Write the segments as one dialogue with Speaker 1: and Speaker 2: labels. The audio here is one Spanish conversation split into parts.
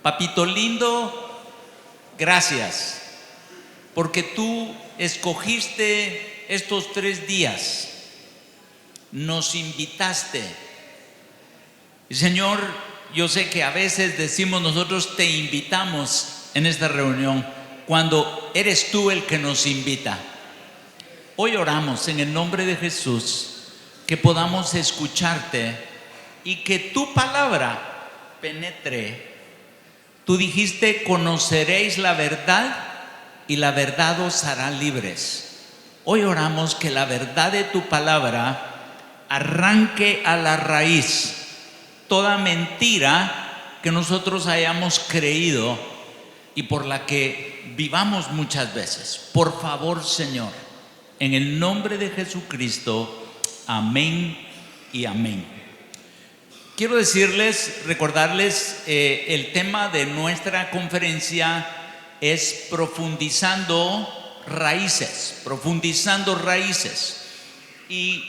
Speaker 1: Papito lindo, gracias, porque tú escogiste estos 3 días, nos invitaste. Y Señor, yo sé que a veces decimos nosotros te invitamos en esta reunión, cuando eres tú el que nos invita. Hoy oramos en el nombre de Jesús, que podamos escucharte y que tu palabra penetre. Tú dijiste: conoceréis la verdad y la verdad os hará libres. Hoy oramos que la verdad de tu palabra arranque a la raíz toda mentira que nosotros hayamos creído y por la que vivamos muchas veces. Por favor, Señor, en el nombre de Jesucristo, amén y amén. Quiero recordarles, el tema de nuestra conferencia es profundizando raíces. Y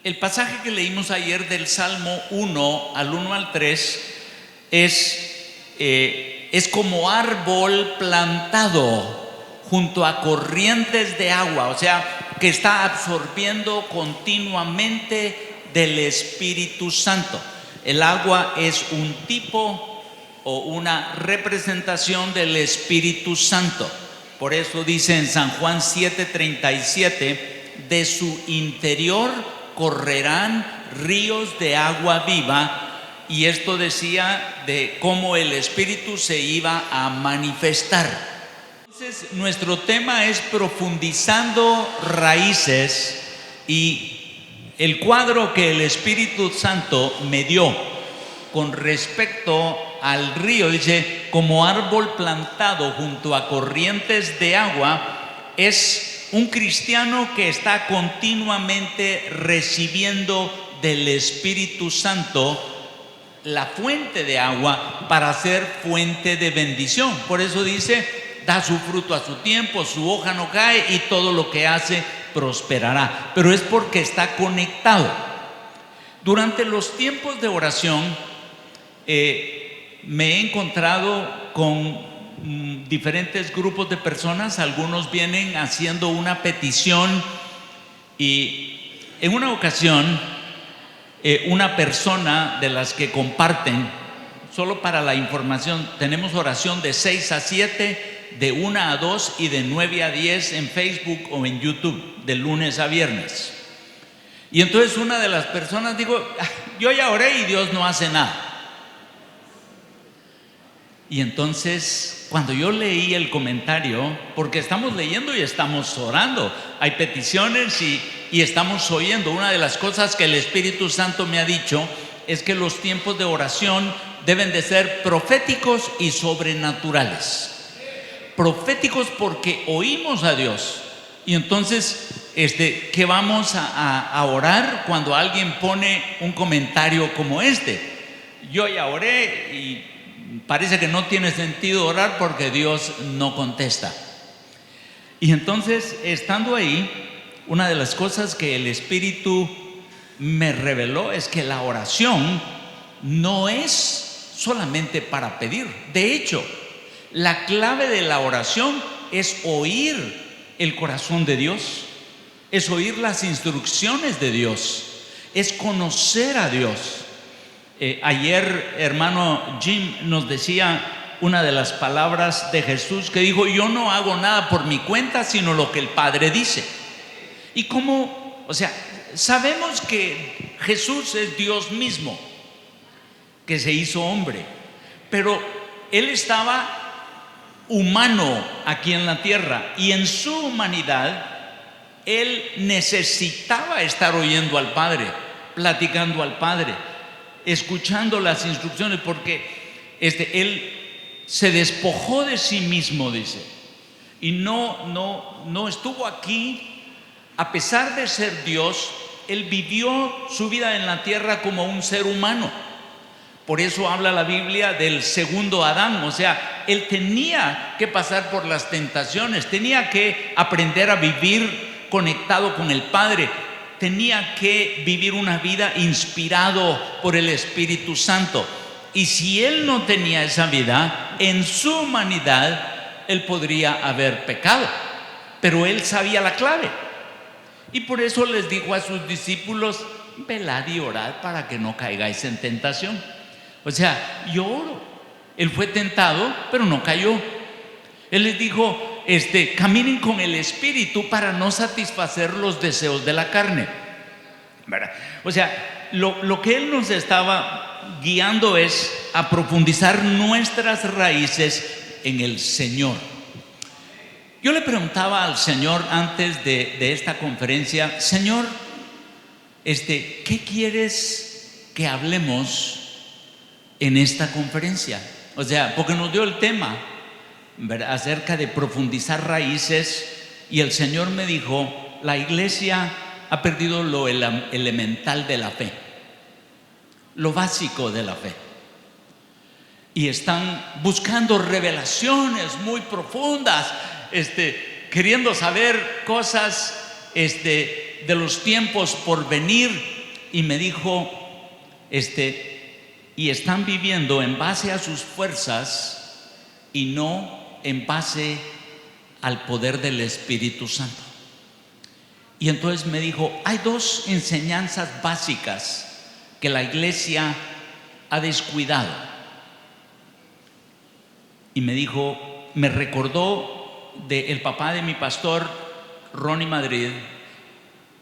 Speaker 1: el pasaje que leímos ayer del Salmo 1 al 1 al 3 es como árbol plantado junto a corrientes de agua, o sea, que está absorbiendo continuamente del Espíritu Santo. El agua es un tipo o una representación del Espíritu Santo. Por eso dice en San Juan 7:37, de su interior correrán ríos de agua viva. Y esto decía de cómo el Espíritu se iba a manifestar. Entonces, nuestro tema es profundizando raíces, y el cuadro que el Espíritu Santo me dio con respecto al río, dice, como árbol plantado junto a corrientes de agua, es un cristiano que está continuamente recibiendo del Espíritu Santo la fuente de agua para ser fuente de bendición. Por eso dice: da su fruto a su tiempo, su hoja no cae y todo lo que hace prosperará. Pero es porque está conectado. Durante los tiempos de oración me he encontrado con diferentes grupos de personas. Algunos vienen haciendo una petición, y en una ocasión una persona de las que comparten, solo para la información, tenemos oración de 6 a 7, de 1 a 2 y de 9 a 10 en Facebook o en YouTube, de lunes a viernes. Y entonces una de las personas dijo: yo ya oré y Dios no hace nada. Y entonces, cuando yo leí el comentario, porque estamos leyendo y estamos orando, hay peticiones y estamos oyendo, una de las cosas que el Espíritu Santo me ha dicho es que los tiempos de oración deben de ser proféticos y sobrenaturales. Proféticos porque oímos a Dios. Y entonces, ¿qué vamos a orar cuando alguien pone un comentario como este? Yo ya oré y parece que no tiene sentido orar porque Dios no contesta. Y entonces, estando ahí, una de las cosas que el Espíritu me reveló es que la oración no es solamente para pedir. De hecho, la clave de la oración es oír el corazón de Dios, es oír las instrucciones de Dios, es conocer a Dios. Ayer, hermano Jim nos decía una de las palabras de Jesús, que dijo: yo no hago nada por mi cuenta, sino lo que el Padre dice. Y como, o sea, sabemos que Jesús es Dios mismo, que se hizo hombre, pero Él estaba humano aquí en la tierra, y en su humanidad Él necesitaba estar oyendo al Padre, platicando al Padre, escuchando las instrucciones, porque Él se despojó de sí mismo, dice, y no estuvo aquí. A pesar de ser Dios, Él vivió su vida en la tierra como un ser humano. Por eso habla la Biblia del segundo Adán. O sea, Él tenía que pasar por las tentaciones, tenía que aprender a vivir conectado con el Padre, tenía que vivir una vida inspirado por el Espíritu Santo. Y si él no tenía esa vida, en su humanidad, él podría haber pecado. Pero él sabía la clave. Y por eso les dijo a sus discípulos: velad y orad para que no caigáis en tentación. O sea, yo oro. Él fue tentado, pero no cayó. Él les dijo: caminen con el Espíritu para no satisfacer los deseos de la carne, ¿verdad? O sea, lo que él nos estaba guiando es a profundizar nuestras raíces en el Señor. Yo le preguntaba al Señor antes de esta conferencia: Señor, ¿qué quieres que hablemos en esta conferencia? O sea, porque nos dio el tema, ¿verdad?, acerca de profundizar raíces, y el Señor me dijo: la iglesia ha perdido lo elemental de la fe, lo básico de la fe, y están buscando revelaciones muy profundas, queriendo saber cosas de los tiempos por venir. Y me dijo: y están viviendo en base a sus fuerzas y no en base al poder del Espíritu Santo. Y entonces me dijo: hay dos enseñanzas básicas que la iglesia ha descuidado. Y me dijo, me recordó del papá de mi pastor, Ronnie Madrid.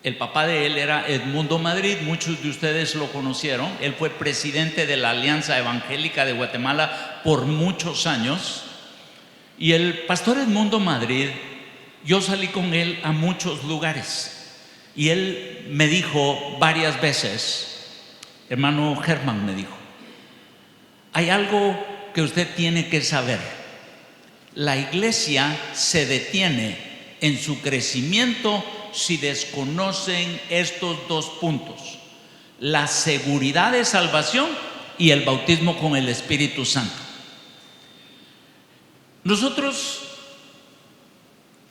Speaker 1: El papá de él era Edmundo Madrid, muchos de ustedes lo conocieron. Él fue presidente de la Alianza Evangélica de Guatemala por muchos años. Y el pastor Edmundo Madrid, yo salí con él a muchos lugares, y él me dijo varias veces: hermano Germán, me dijo, hay algo que usted tiene que saber. La iglesia se detiene en su crecimiento si desconocen estos dos puntos: la seguridad de salvación y el bautismo con el Espíritu Santo. Nosotros,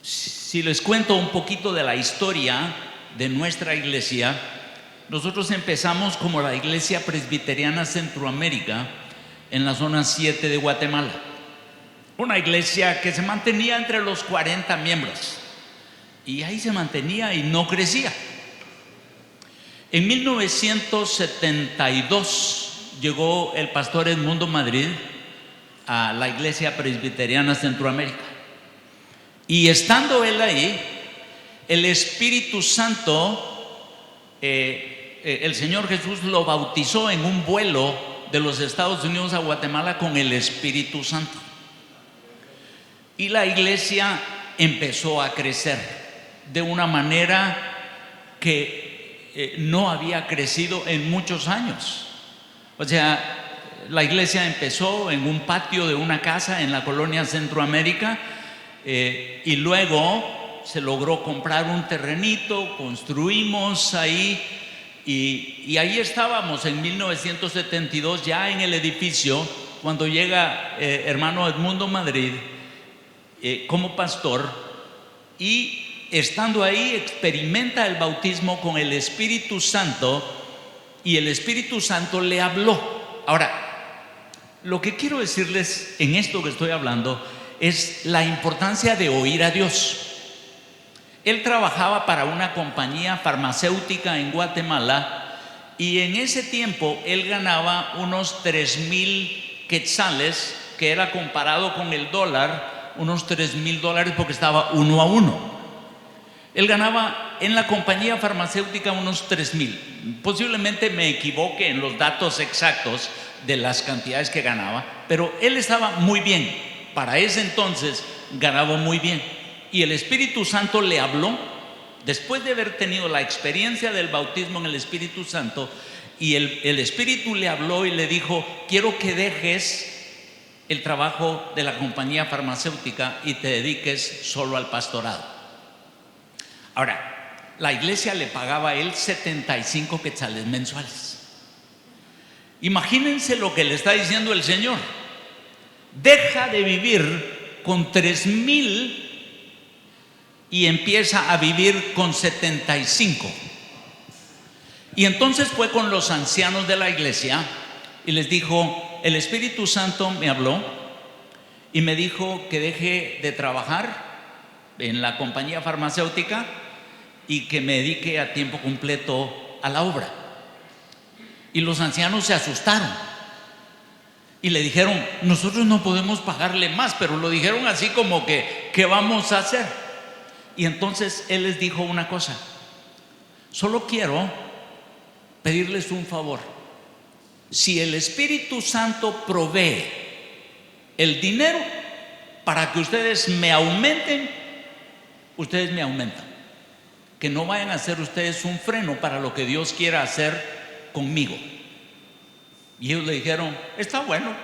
Speaker 1: si les cuento un poquito de la historia de nuestra iglesia, nosotros empezamos como la Iglesia Presbiteriana Centroamérica en la zona 7 de Guatemala. Una iglesia que se mantenía entre los 40 miembros. Y ahí se mantenía y no crecía. En 1972 llegó el pastor Edmundo Madrid a la Iglesia Presbiteriana Centroamérica. Y estando él ahí, el Espíritu Santo, el Señor Jesús lo bautizó en un vuelo de los Estados Unidos a Guatemala con el Espíritu Santo. Y la iglesia empezó a crecer de una manera que no había crecido en muchos años. O sea, la iglesia empezó en un patio de una casa en la colonia Centroamérica, y luego se logró comprar un terrenito, construimos ahí, y ahí estábamos en 1972 ya en el edificio, cuando llega hermano Edmundo Madrid como pastor, y estando ahí experimenta el bautismo con el Espíritu Santo, y el Espíritu Santo le habló. Ahora, lo que quiero decirles en esto que estoy hablando es la importancia de oír a Dios. Él trabajaba para una compañía farmacéutica en Guatemala, y en ese tiempo él ganaba unos 3,000 quetzales, que era comparado con el dólar, unos $3,000, porque estaba 1 a 1. Él ganaba en la compañía farmacéutica unos 3,000. Posiblemente me equivoque en los datos exactos de las cantidades que ganaba, pero él estaba muy bien. Para ese entonces ganaba muy bien. Y el Espíritu Santo le habló, después de haber tenido la experiencia del bautismo en el Espíritu Santo, y el Espíritu le habló y le dijo: quiero que dejes el trabajo de la compañía farmacéutica y te dediques solo al pastorado. Ahora, la iglesia le pagaba a él 75 quetzales mensuales. Imagínense lo que le está diciendo el Señor: deja de vivir con 3,000 y empieza a vivir con 75. Y entonces fue con los ancianos de la iglesia y les dijo: el Espíritu Santo me habló y me dijo que deje de trabajar en la compañía farmacéutica y que me dedique a tiempo completo a la obra. Y los ancianos se asustaron y le dijeron: nosotros no podemos pagarle más, pero lo dijeron así como que, ¿qué vamos a hacer? Y entonces él les dijo una cosa: solo quiero pedirles un favor. Si el Espíritu Santo provee el dinero para que ustedes me aumenten, ustedes me aumentan. Que no vayan a ser ustedes un freno para lo que Dios quiera hacer conmigo. Y ellos le dijeron: está bueno.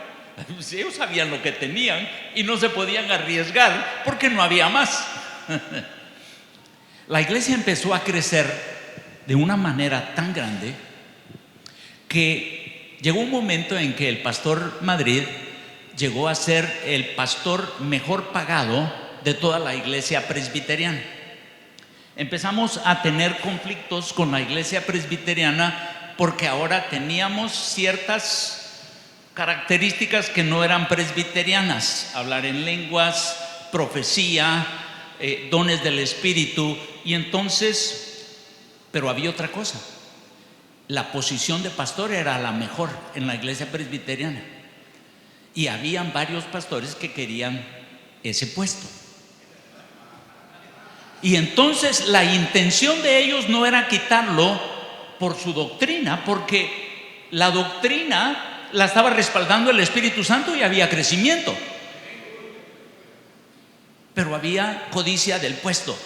Speaker 1: Ellos sabían lo que tenían y no se podían arriesgar porque no había más. La iglesia empezó a crecer de una manera tan grande que llegó un momento en que el pastor Madrid llegó a ser el pastor mejor pagado de toda la iglesia presbiteriana. Empezamos a tener conflictos con la iglesia presbiteriana porque ahora teníamos ciertas características que no eran presbiterianas: hablar en lenguas, profecía, dones del Espíritu. Y entonces, pero había otra cosa: la posición de pastor era la mejor en la iglesia presbiteriana y habían varios pastores que querían ese puesto. Y entonces la intención de ellos no era quitarlo por su doctrina, porque la doctrina la estaba respaldando el Espíritu Santo y había crecimiento, pero había codicia del puesto.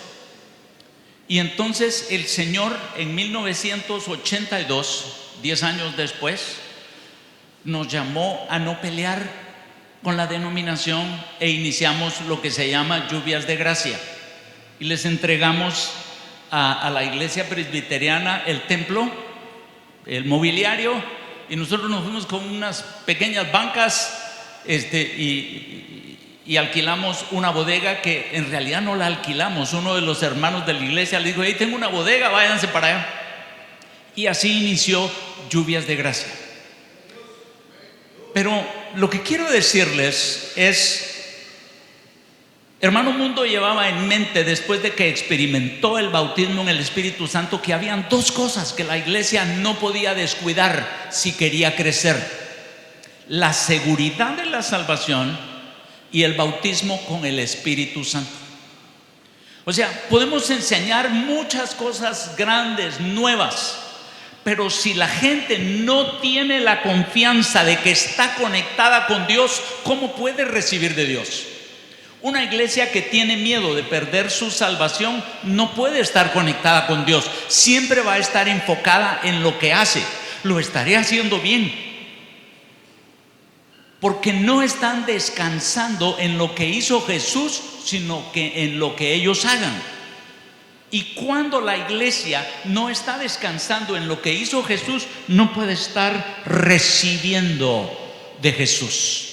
Speaker 1: Y entonces el Señor en 1982, 10 años después, nos llamó a no pelear con la denominación e iniciamos lo que se llama Lluvias de Gracia. Y les entregamos a la iglesia presbiteriana el templo, el mobiliario, y nosotros nos fuimos con unas pequeñas bancas y alquilamos una bodega que en realidad no la alquilamos. Uno de los hermanos de la iglesia le dijo: hey, tengo una bodega, váyanse para allá. Y así inició Lluvias de Gracia. Pero lo que quiero decirles es: hermano Mundo llevaba en mente, después de que experimentó el bautismo en el Espíritu Santo, que habían dos cosas que la iglesia no podía descuidar si quería crecer: la seguridad de la salvación y el bautismo con el Espíritu Santo. O sea, podemos enseñar muchas cosas grandes, nuevas, pero si la gente no tiene la confianza de que está conectada con Dios, ¿cómo puede recibir de Dios? Una iglesia que tiene miedo de perder su salvación no puede estar conectada con Dios. Siempre va a estar enfocada en lo que hace. Lo estaré haciendo bien, porque no están descansando en lo que hizo Jesús, sino que en lo que ellos hagan. Y cuando la iglesia no está descansando en lo que hizo Jesús, no puede estar recibiendo de Jesús.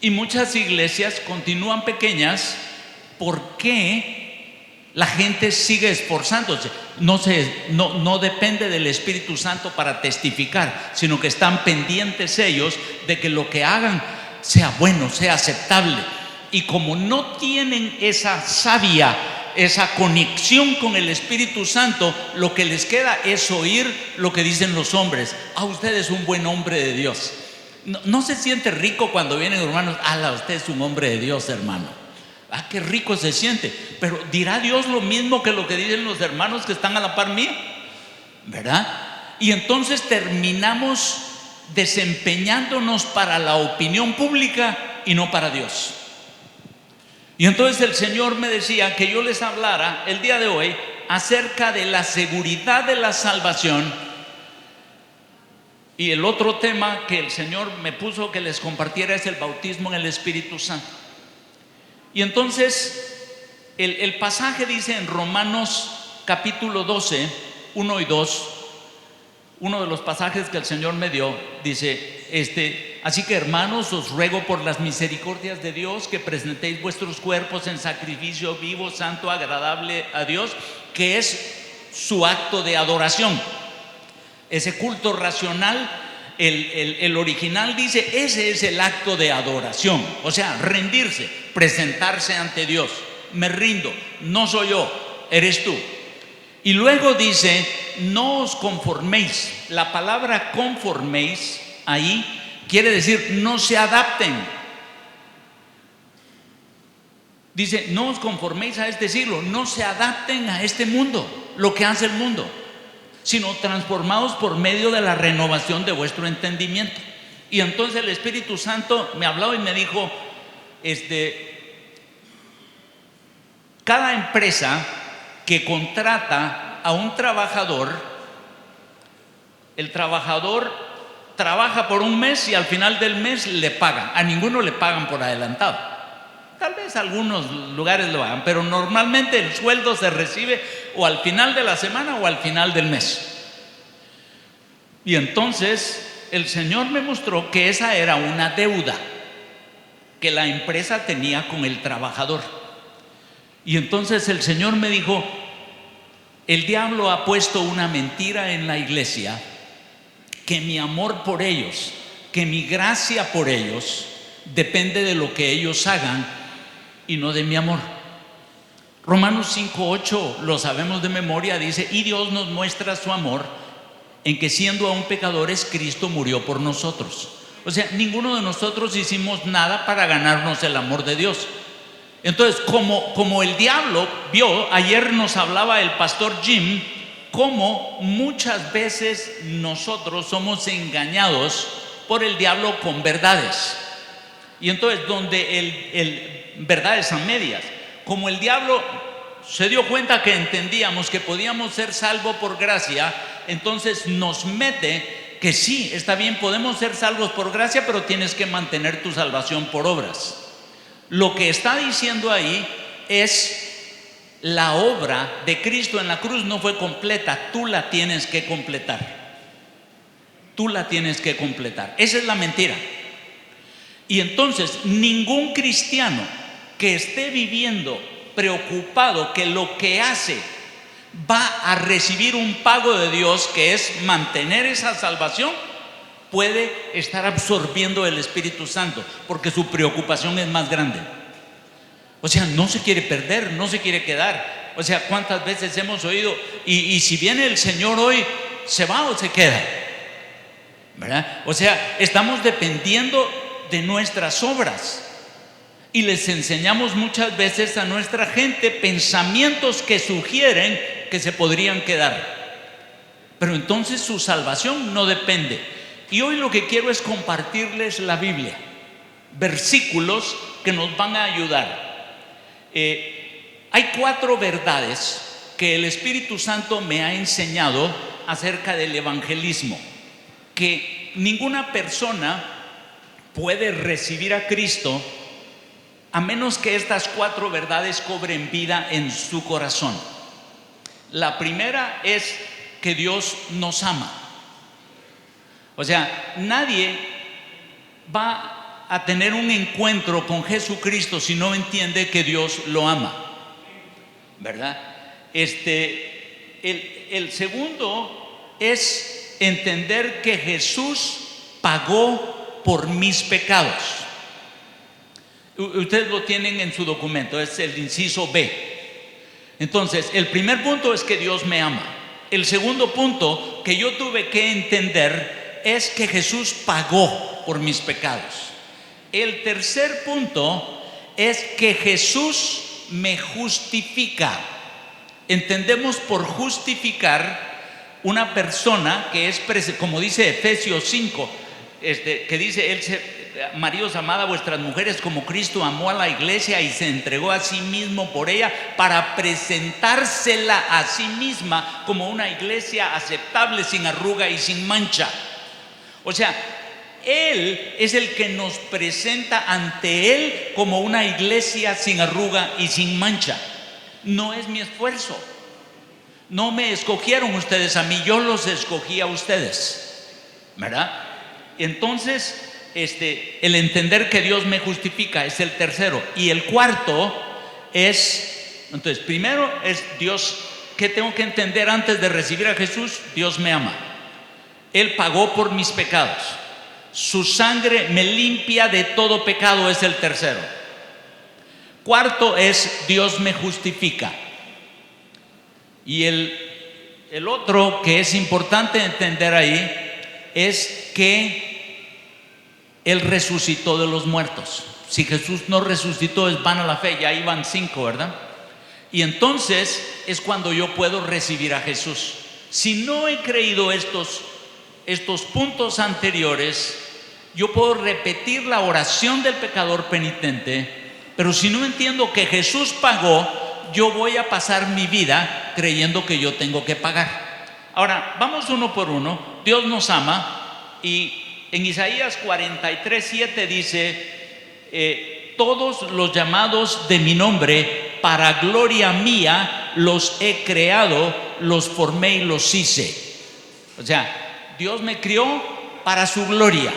Speaker 1: Y muchas iglesias continúan pequeñas porque la gente sigue esforzándose. No depende del Espíritu Santo para testificar, sino que están pendientes ellos de que lo que hagan sea bueno, sea aceptable. Y como no tienen esa savia, esa conexión con el Espíritu Santo, lo que les queda es oír lo que dicen los hombres: usted es un buen hombre de Dios. No se siente rico cuando vienen hermanos: usted es un hombre de Dios, hermano. Qué rico se siente. Pero ¿dirá Dios lo mismo que lo que dicen los hermanos que están a la par mía? ¿Verdad? Y entonces terminamos desempeñándonos para la opinión pública y no para Dios. Y entonces el Señor me decía que yo les hablara el día de hoy acerca de la seguridad de la salvación. Y el otro tema que el Señor me puso que les compartiera es el bautismo en el Espíritu Santo. Y entonces el pasaje dice en Romanos capítulo 12, 1 y 2, uno de los pasajes que el Señor me dio, dice: así que, hermanos, os ruego por las misericordias de Dios que presentéis vuestros cuerpos en sacrificio vivo, santo, agradable a Dios, que es su acto de adoración. Ese culto racional el original dice, ese es el acto de adoración, o sea, rendirse, presentarse ante Dios. Me rindo, no soy yo, eres tú. Y luego dice, no os conforméis. La palabra conforméis ahí quiere decir no se adapten. Dice, no os conforméis a este siglo, no se adapten a este mundo, lo que hace el mundo, sino transformados por medio de la renovación de vuestro entendimiento. Y entonces el Espíritu Santo me habló y me dijo, cada empresa que contrata a un trabajador, el trabajador trabaja por un mes y al final del mes le pagan. A ninguno le pagan por adelantado. Tal vez algunos lugares lo hagan, pero normalmente el sueldo se recibe o al final de la semana o al final del mes. Y entonces el Señor me mostró que esa era una deuda que la empresa tenía con el trabajador. Y entonces el Señor me dijo, el diablo ha puesto una mentira en la iglesia, que mi amor por ellos, que mi gracia por ellos depende de lo que ellos hagan y no de mi amor. Romanos 5:8 lo sabemos de memoria, dice, y Dios nos muestra su amor en que siendo aún pecadores Cristo murió por nosotros. O sea, ninguno de nosotros hicimos nada para ganarnos el amor de Dios. Entonces, como el diablo vio, ayer nos hablaba el pastor Jim, cómo muchas veces nosotros somos engañados por el diablo con verdades. Y entonces, donde verdades a medias, como el diablo se dio cuenta que entendíamos que podíamos ser salvos por gracia, entonces nos mete que sí, está bien, podemos ser salvos por gracia, pero tienes que mantener tu salvación por obras. Lo que está diciendo ahí es, la obra de Cristo en la cruz no fue completa, tú la tienes que completar. Tú la tienes que completar. Esa es la mentira. Y entonces, ningún cristiano que esté viviendo preocupado que lo que hace va a recibir un pago de Dios, que es mantener esa salvación, puede estar absorbiendo el Espíritu Santo, porque su preocupación es más grande. O sea, no se quiere perder, no se quiere quedar. O sea, ¿cuántas veces hemos oído? Y si viene el Señor hoy, ¿se va o se queda? ¿Verdad? O sea, estamos dependiendo de nuestras obras. Y les enseñamos muchas veces a nuestra gente pensamientos que sugieren que se podrían quedar. Pero entonces su salvación no depende. Y hoy lo que quiero es compartirles la Biblia, versículos que nos van a ayudar. Hay 4 verdades que el Espíritu Santo me ha enseñado acerca del evangelismo, que ninguna persona puede recibir a Cristo a menos que estas 4 verdades cobren vida en su corazón. La primera es que Dios nos ama. O sea, nadie va a tener un encuentro con Jesucristo si no entiende que Dios lo ama, ¿verdad? El segundo es entender que Jesús pagó por mis pecados. Ustedes lo tienen en su documento, es el inciso B. Entonces, el primer punto es que Dios me ama. El segundo punto que yo tuve que entender es que Jesús pagó por mis pecados. El tercer punto es que Jesús me justifica. Entendemos por justificar una persona que es, como dice Efesios 5, que dice, maridos, amad a vuestras mujeres como Cristo amó a la iglesia y se entregó a sí mismo por ella, para presentársela a sí misma como una iglesia aceptable, sin arruga y sin mancha. O sea, Él es el que nos presenta ante Él como una iglesia sin arruga y sin mancha. No es mi esfuerzo. No me escogieron ustedes a mí, yo los escogí a ustedes, ¿verdad? Entonces, el entender que Dios me justifica es el tercero. Y el cuarto es, entonces, primero es Dios. ¿Qué tengo que entender antes de recibir a Jesús? Dios me ama. Él pagó por mis pecados. Su sangre me limpia de todo pecado, es el tercero. Cuarto es Dios me justifica. Y el otro que es importante entender ahí es que Él resucitó de los muertos. Si Jesús no resucitó, es vana la fe. Ya iban 5, ¿verdad? Y entonces es cuando yo puedo recibir a Jesús. Si no he creído estos puntos anteriores, yo puedo repetir la oración del pecador penitente, pero si no entiendo que Jesús pagó, yo voy a pasar mi vida creyendo que yo tengo que pagar. Ahora, vamos uno por uno. Dios nos ama y en Isaías 43:7 dice: todos los llamados de mi nombre, para gloria mía, los he creado, los formé y los hice. O sea, Dios me crió para su gloria.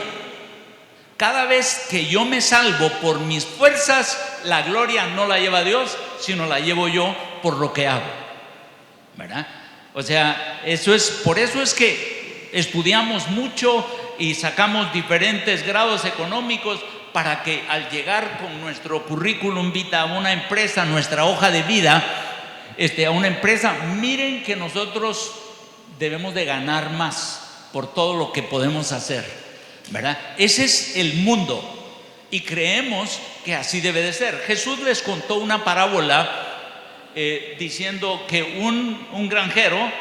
Speaker 1: Cada vez que yo me salvo por mis fuerzas, la gloria no la lleva Dios, sino la llevo yo por lo que hago, ¿verdad? O sea, por eso es que estudiamos mucho y sacamos diferentes grados económicos, para que al llegar con nuestro currículum vitae a una empresa, nuestra hoja de vida, a una empresa, miren que nosotros debemos de ganar más por todo lo que podemos hacer, ¿verdad? Ese es el mundo y creemos que así debe de ser. Jesús les contó una parábola diciendo que un granjero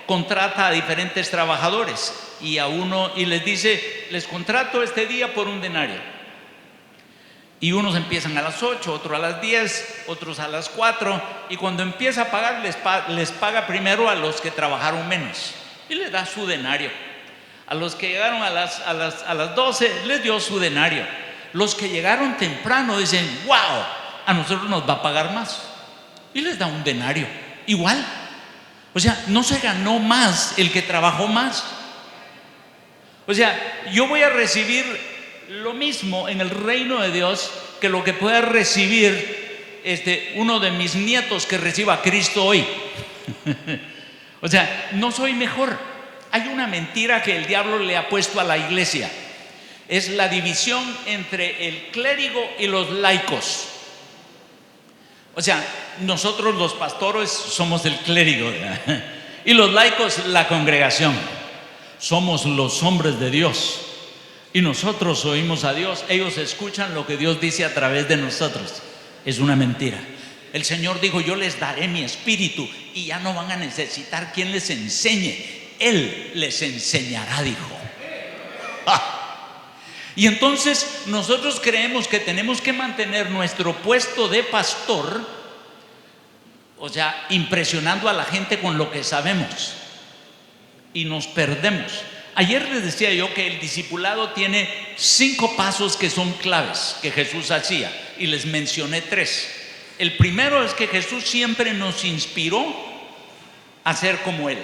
Speaker 1: contrata a diferentes trabajadores y les dice: les contrato este día por un denario. Y unos empiezan a las 8, otros a las 10, otros a las 4, y cuando empieza a pagar les paga primero a los que trabajaron menos y les da su denario. A los que llegaron a las 12 les dio su denario. Los que llegaron temprano dicen: wow, a nosotros nos va a pagar más, y les da un denario igual. O sea, no se ganó más el que trabajó más. O sea, yo voy a recibir lo mismo en el reino de Dios que lo que pueda recibir uno de mis nietos que reciba a Cristo hoy. O sea, no soy mejor. Hay una mentira que el diablo le ha puesto a la iglesia. Es la división entre el clérigo y los laicos. O sea, nosotros los pastores somos el clérigo, ¿verdad? Y los laicos la congregación. Somos los hombres de Dios. Y nosotros oímos a Dios, ellos escuchan lo que Dios dice a través de nosotros. Es una mentira. El Señor dijo: yo les daré mi espíritu y ya no van a necesitar quien les enseñe. Él les enseñará, dijo. Y entonces nosotros creemos que tenemos que mantener nuestro puesto de pastor, o sea, impresionando a la gente con lo que sabemos, y nos perdemos. Ayer les decía yo que el discipulado tiene 5 pasos que son claves que Jesús hacía, y les mencioné 3. El primero es que Jesús siempre nos inspiró a ser como Él.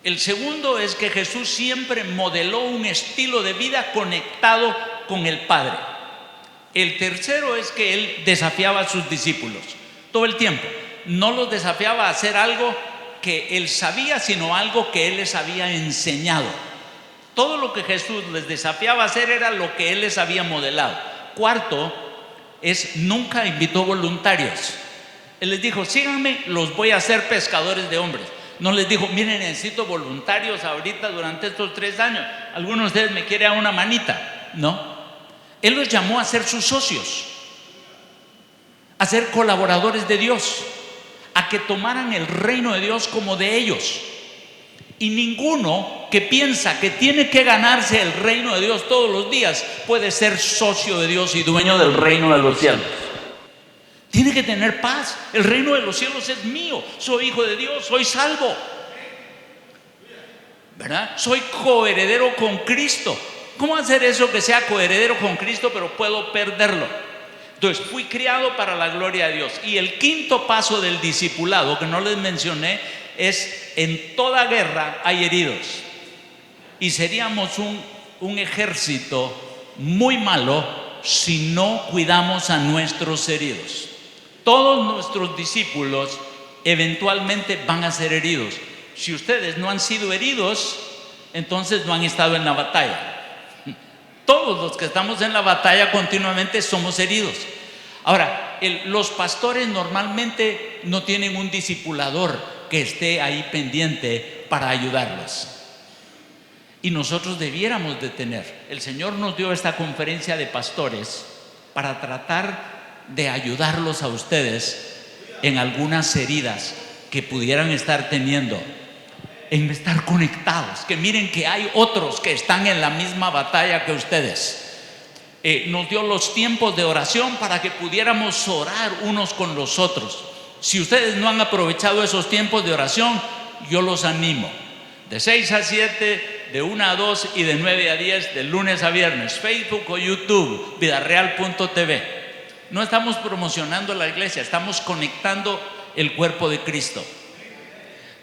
Speaker 1: El segundo es que Jesús siempre modeló un estilo de vida conectado con el Padre. El tercero es que Él desafiaba a sus discípulos todo el tiempo. No los desafiaba a hacer algo que Él sabía, sino algo que Él les había enseñado. Todo lo que Jesús les desafiaba a hacer era lo que Él les había modelado. Cuarto es: nunca invitó voluntarios. Él les dijo: síganme, los voy a hacer pescadores de hombres. No les dijo: miren, necesito voluntarios ahorita durante estos 3 años. ¿Alguno de ustedes me quiere dar una manita? No. Él los llamó a ser sus socios, a ser colaboradores de Dios, a que tomaran el reino de Dios como de ellos. Y ninguno que piensa que tiene que ganarse el reino de Dios todos los días puede ser socio de Dios y dueño del reino de los cielos. Tiene que tener paz. El reino de los cielos es mío. Soy hijo de Dios, soy salvo, ¿verdad? Soy coheredero con Cristo. ¿Cómo hacer eso que sea coheredero con Cristo pero puedo perderlo? Entonces, fui criado para la gloria de Dios. Y el quinto paso del discipulado, que no les mencioné, es: en toda guerra hay heridos. Y seríamos un ejército muy malo si no cuidamos a nuestros heridos. Todos nuestros discípulos eventualmente van a ser heridos. Si ustedes no han sido heridos, entonces no han estado en la batalla. Todos los que estamos en la batalla continuamente somos heridos. Ahora, los pastores normalmente no tienen un discipulador que esté ahí pendiente para ayudarlos. Y nosotros debiéramos de tener. El Señor nos dio esta conferencia de pastores para tratar de ayudarlos a ustedes en algunas heridas que pudieran estar teniendo, en estar conectados, que miren que hay otros que están en la misma batalla que ustedes. Nos dio los tiempos de oración para que pudiéramos orar unos con los otros. Si ustedes no han aprovechado esos tiempos de oración, yo los animo. De 6 a 7, de 1 a 2 y de 9 a 10, de lunes a viernes, Facebook o YouTube, vidareal.tv. No estamos promocionando la iglesia, estamos conectando el cuerpo de Cristo.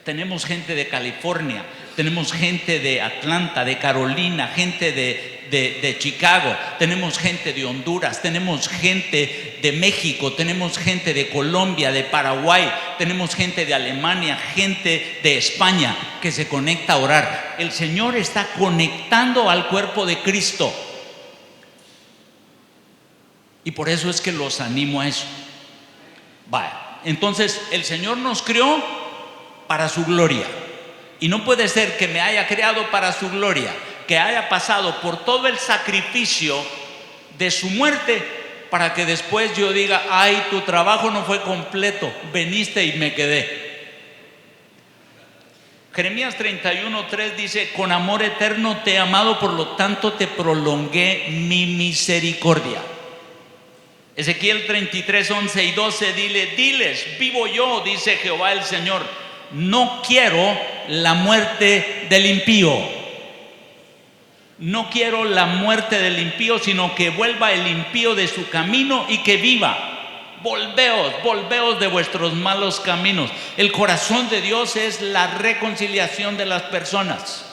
Speaker 1: Tenemos gente de California, tenemos gente de Atlanta, de Carolina, gente de Chicago, tenemos gente de Honduras, tenemos gente de México, tenemos gente de Colombia, de Paraguay, tenemos gente de Alemania, gente de España que se conecta a orar. El Señor está conectando al cuerpo de Cristo. Y por eso es que los animo a eso. Vaya, entonces el Señor nos creó para su gloria. Y no puede ser que me haya creado para su gloria, que haya pasado por todo el sacrificio de su muerte, para que después yo diga: ay, tu trabajo no fue completo, veniste y me quedé. Jeremías 31:3 dice: con amor eterno te he amado, por lo tanto te prolongué mi misericordia. Ezequiel 33:11 y 12, diles, vivo yo, dice Jehová el Señor, no quiero la muerte del impío. No quiero la muerte del impío, sino que vuelva el impío de su camino y que viva. Volveos de vuestros malos caminos. El corazón de Dios es la reconciliación de las personas,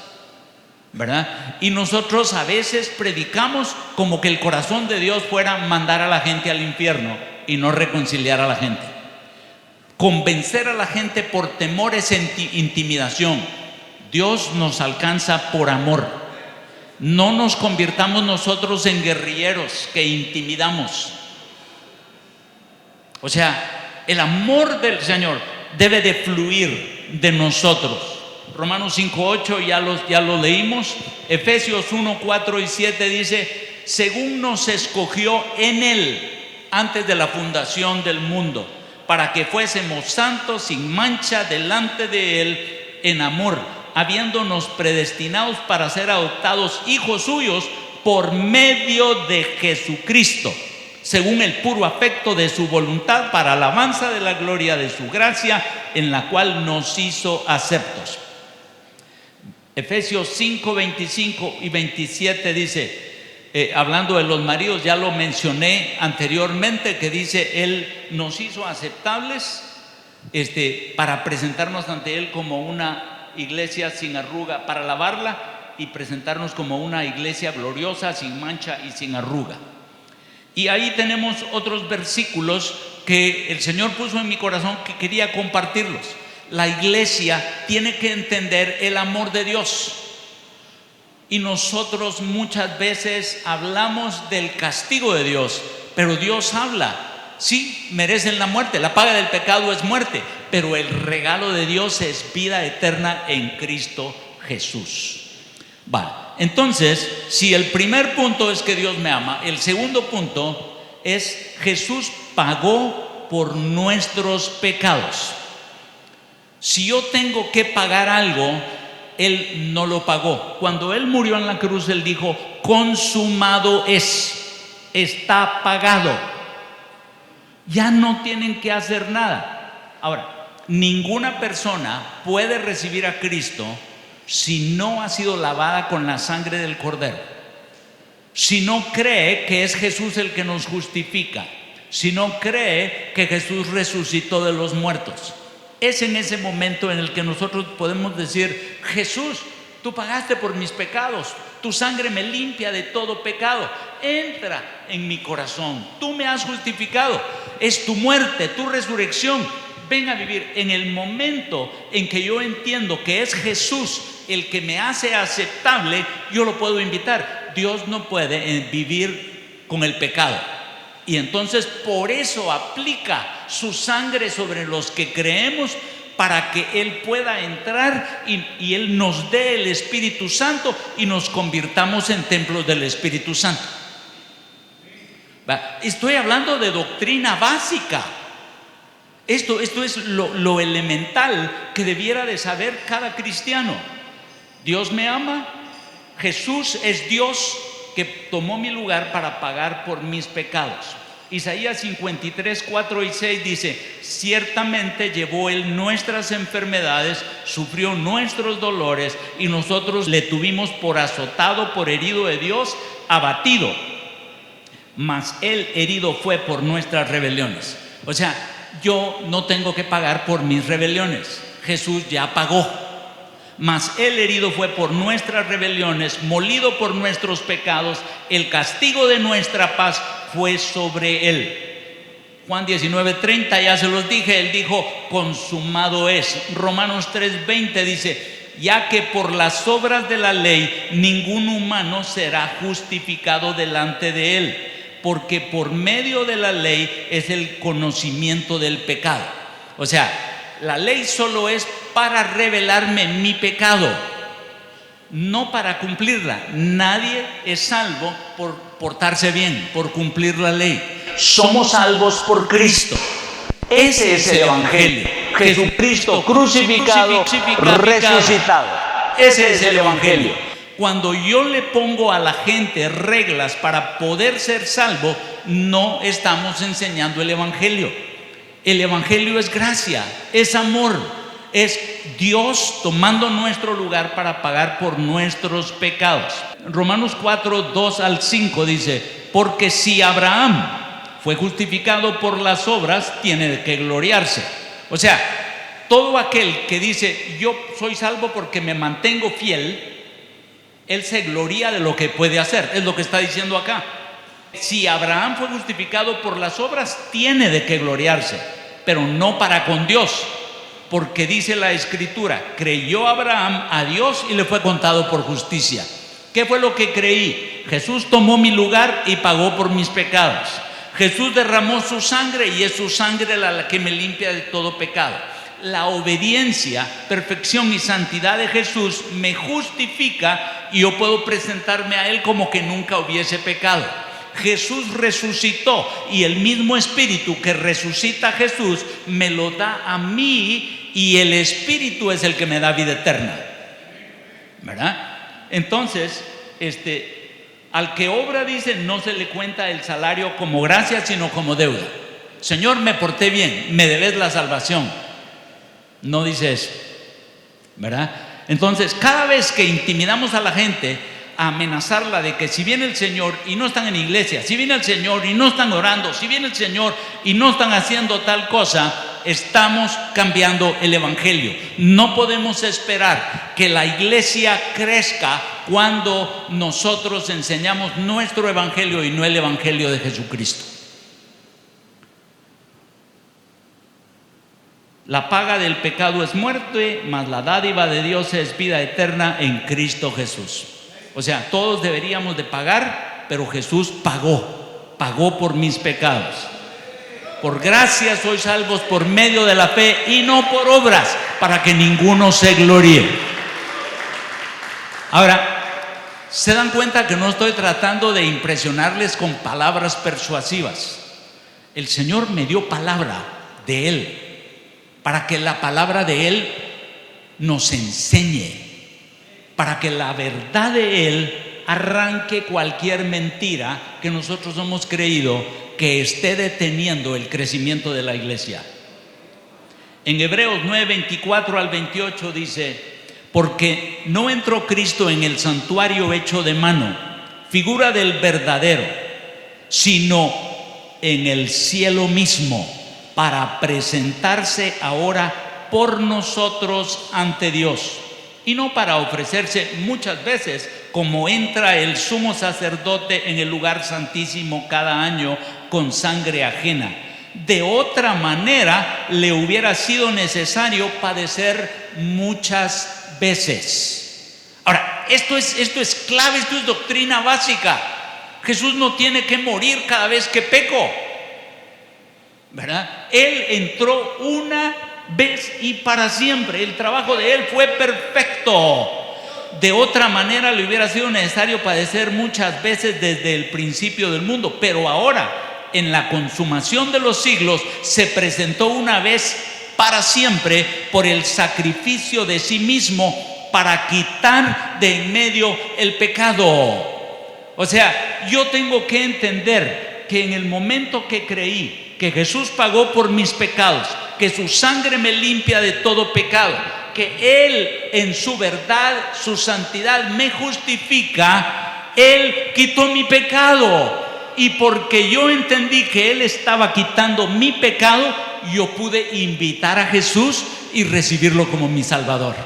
Speaker 1: ¿verdad? Y nosotros a veces predicamos como que el corazón de Dios fuera mandar a la gente al infierno y no reconciliar a la gente. Convencer a la gente por temores e intimidación. Dios nos alcanza por amor. No nos convirtamos nosotros en guerrilleros que intimidamos. O sea, el amor del Señor debe de fluir de nosotros. Romanos 5:8 ya lo leímos. Efesios 1:4 y 7 dice: según nos escogió en Él antes de la fundación del mundo, para que fuésemos santos sin mancha delante de Él en amor, habiéndonos predestinados para ser adoptados hijos suyos por medio de Jesucristo, según el puro afecto de su voluntad, para alabanza de la gloria de su gracia, en la cual nos hizo aceptos. Efesios 5:25 y 27 dice, hablando de los maridos, ya lo mencioné anteriormente, que dice: Él nos hizo aceptables para presentarnos ante Él como una iglesia sin arruga, para alabarla y presentarnos como una iglesia gloriosa, sin mancha y sin arruga. Y ahí tenemos otros versículos que el Señor puso en mi corazón que quería compartirlos. La iglesia tiene que entender el amor de Dios. Y nosotros muchas veces hablamos del castigo de Dios, pero Dios habla. Sí, merecen la muerte, la paga del pecado es muerte, pero el regalo de Dios es vida eterna en Cristo Jesús. Entonces, si el primer punto es que Dios me ama, el segundo punto es: Jesús pagó por nuestros pecados. Si yo tengo que pagar algo, Él no lo pagó. Cuando Él murió en la cruz, Él dijo: consumado es, está pagado. Ya no tienen que hacer nada. Ahora, ninguna persona puede recibir a Cristo si no ha sido lavada con la sangre del Cordero, si no cree que es Jesús el que nos justifica, si no cree que Jesús resucitó de los muertos. Es en ese momento en el que nosotros podemos decir: Jesús, tú pagaste por mis pecados, tu sangre me limpia de todo pecado, entra en mi corazón, tú me has justificado, es tu muerte, tu resurrección, ven a vivir. En el momento en que yo entiendo que es Jesús el que me hace aceptable, yo lo puedo invitar. Dios no puede vivir con el pecado. Y entonces por eso aplica su sangre sobre los que creemos, para que Él pueda entrar y Él nos dé el Espíritu Santo y nos convirtamos en templos del Espíritu Santo. Estoy hablando de doctrina básica. Esto es lo elemental que debiera de saber cada cristiano. Dios me ama, Jesús es Dios que tomó mi lugar para pagar por mis pecados. Isaías 53, 4 y 6 dice: ciertamente llevó Él nuestras enfermedades, sufrió nuestros dolores, y nosotros le tuvimos por azotado, por herido de Dios, abatido. Mas Él herido fue por nuestras rebeliones. O sea, yo no tengo que pagar por mis rebeliones. Jesús ya pagó. Mas Él herido fue por nuestras rebeliones, molido por nuestros pecados. El castigo de nuestra paz fue sobre Él. Juan 19:30, ya se los dije. Él dijo: consumado es. Romanos 3:20 dice: ya que por las obras de la ley ningún humano será justificado delante de Él, porque por medio de la ley es el conocimiento del pecado. O sea, la ley solo es para revelarme mi pecado, no para cumplirla. Nadie es salvo por portarse bien, por cumplir la ley. Somos salvos por Cristo. Ese es el Evangelio. Jesucristo crucificado, resucitado. Ese es el Evangelio. Cuando yo le pongo a la gente reglas para poder ser salvo, no estamos enseñando el Evangelio. El Evangelio es gracia, es amor, es Dios tomando nuestro lugar para pagar por nuestros pecados. Romanos 4, 2 al 5 dice: porque si Abraham fue justificado por las obras, tiene que gloriarse. O sea, todo aquel que dice: yo soy salvo porque me mantengo fiel, él se gloria de lo que puede hacer. Es lo que está diciendo acá. Si Abraham fue justificado por las obras, tiene de qué gloriarse, pero no para con Dios, porque dice la Escritura: creyó Abraham a Dios y le fue contado por justicia. ¿Qué fue lo que creí? Jesús tomó mi lugar y pagó por mis pecados. Jesús derramó su sangre y es su sangre la que me limpia de todo pecado. La obediencia, perfección y santidad de Jesús me justifica y yo puedo presentarme a Él como que nunca hubiese pecado. Jesús resucitó y el mismo Espíritu que resucita a Jesús me lo da a mí, y el Espíritu es el que me da vida eterna, ¿verdad? Entonces, al que obra, dice, no se le cuenta el salario como gracia, sino como deuda. Señor, me porté bien, me debes la salvación. No dice eso, ¿verdad? Entonces, cada vez que intimidamos a la gente, a amenazarla de que si viene el Señor y no están en iglesia, si viene el Señor y no están orando, si viene el Señor y no están haciendo tal cosa, estamos cambiando el Evangelio. No podemos esperar que la iglesia crezca cuando nosotros enseñamos nuestro Evangelio y no el Evangelio de Jesucristo. La paga del pecado es muerte, mas la dádiva de Dios es vida eterna en Cristo Jesús. O sea, todos deberíamos de pagar, pero Jesús pagó por mis pecados. Por gracia sois salvos por medio de la fe y no por obras, para que ninguno se gloríe. Ahora, ¿se dan cuenta que no estoy tratando de impresionarles con palabras persuasivas? El Señor me dio palabra de Él, para que la palabra de Él nos enseñe, para que la verdad de Él arranque cualquier mentira que nosotros hemos creído que esté deteniendo el crecimiento de la iglesia. En Hebreos 9, 24 al 28 dice: porque no entró Cristo en el santuario hecho de mano, figura del verdadero, sino en el cielo mismo, para presentarse ahora por nosotros ante Dios, y no para ofrecerse muchas veces, como entra el sumo sacerdote en el lugar santísimo cada año con sangre ajena. De otra manera le hubiera sido necesario padecer muchas veces. Ahora, esto es clave, esto es doctrina básica. Jesús no tiene que morir cada vez que peco, ¿verdad? Él entró una vez y para siempre. El trabajo de Él fue perfecto. De otra manera le hubiera sido necesario padecer muchas veces desde el principio del mundo. Pero ahora, en la consumación de los siglos, se presentó una vez para siempre por el sacrificio de sí mismo para quitar de en medio el pecado. O sea, yo tengo que entender que en el momento que creí que Jesús pagó por mis pecados, que su sangre me limpia de todo pecado, que Él en su verdad, su santidad me justifica, Él quitó mi pecado. Y porque yo entendí que Él estaba quitando mi pecado, yo pude invitar a Jesús y recibirlo como mi Salvador.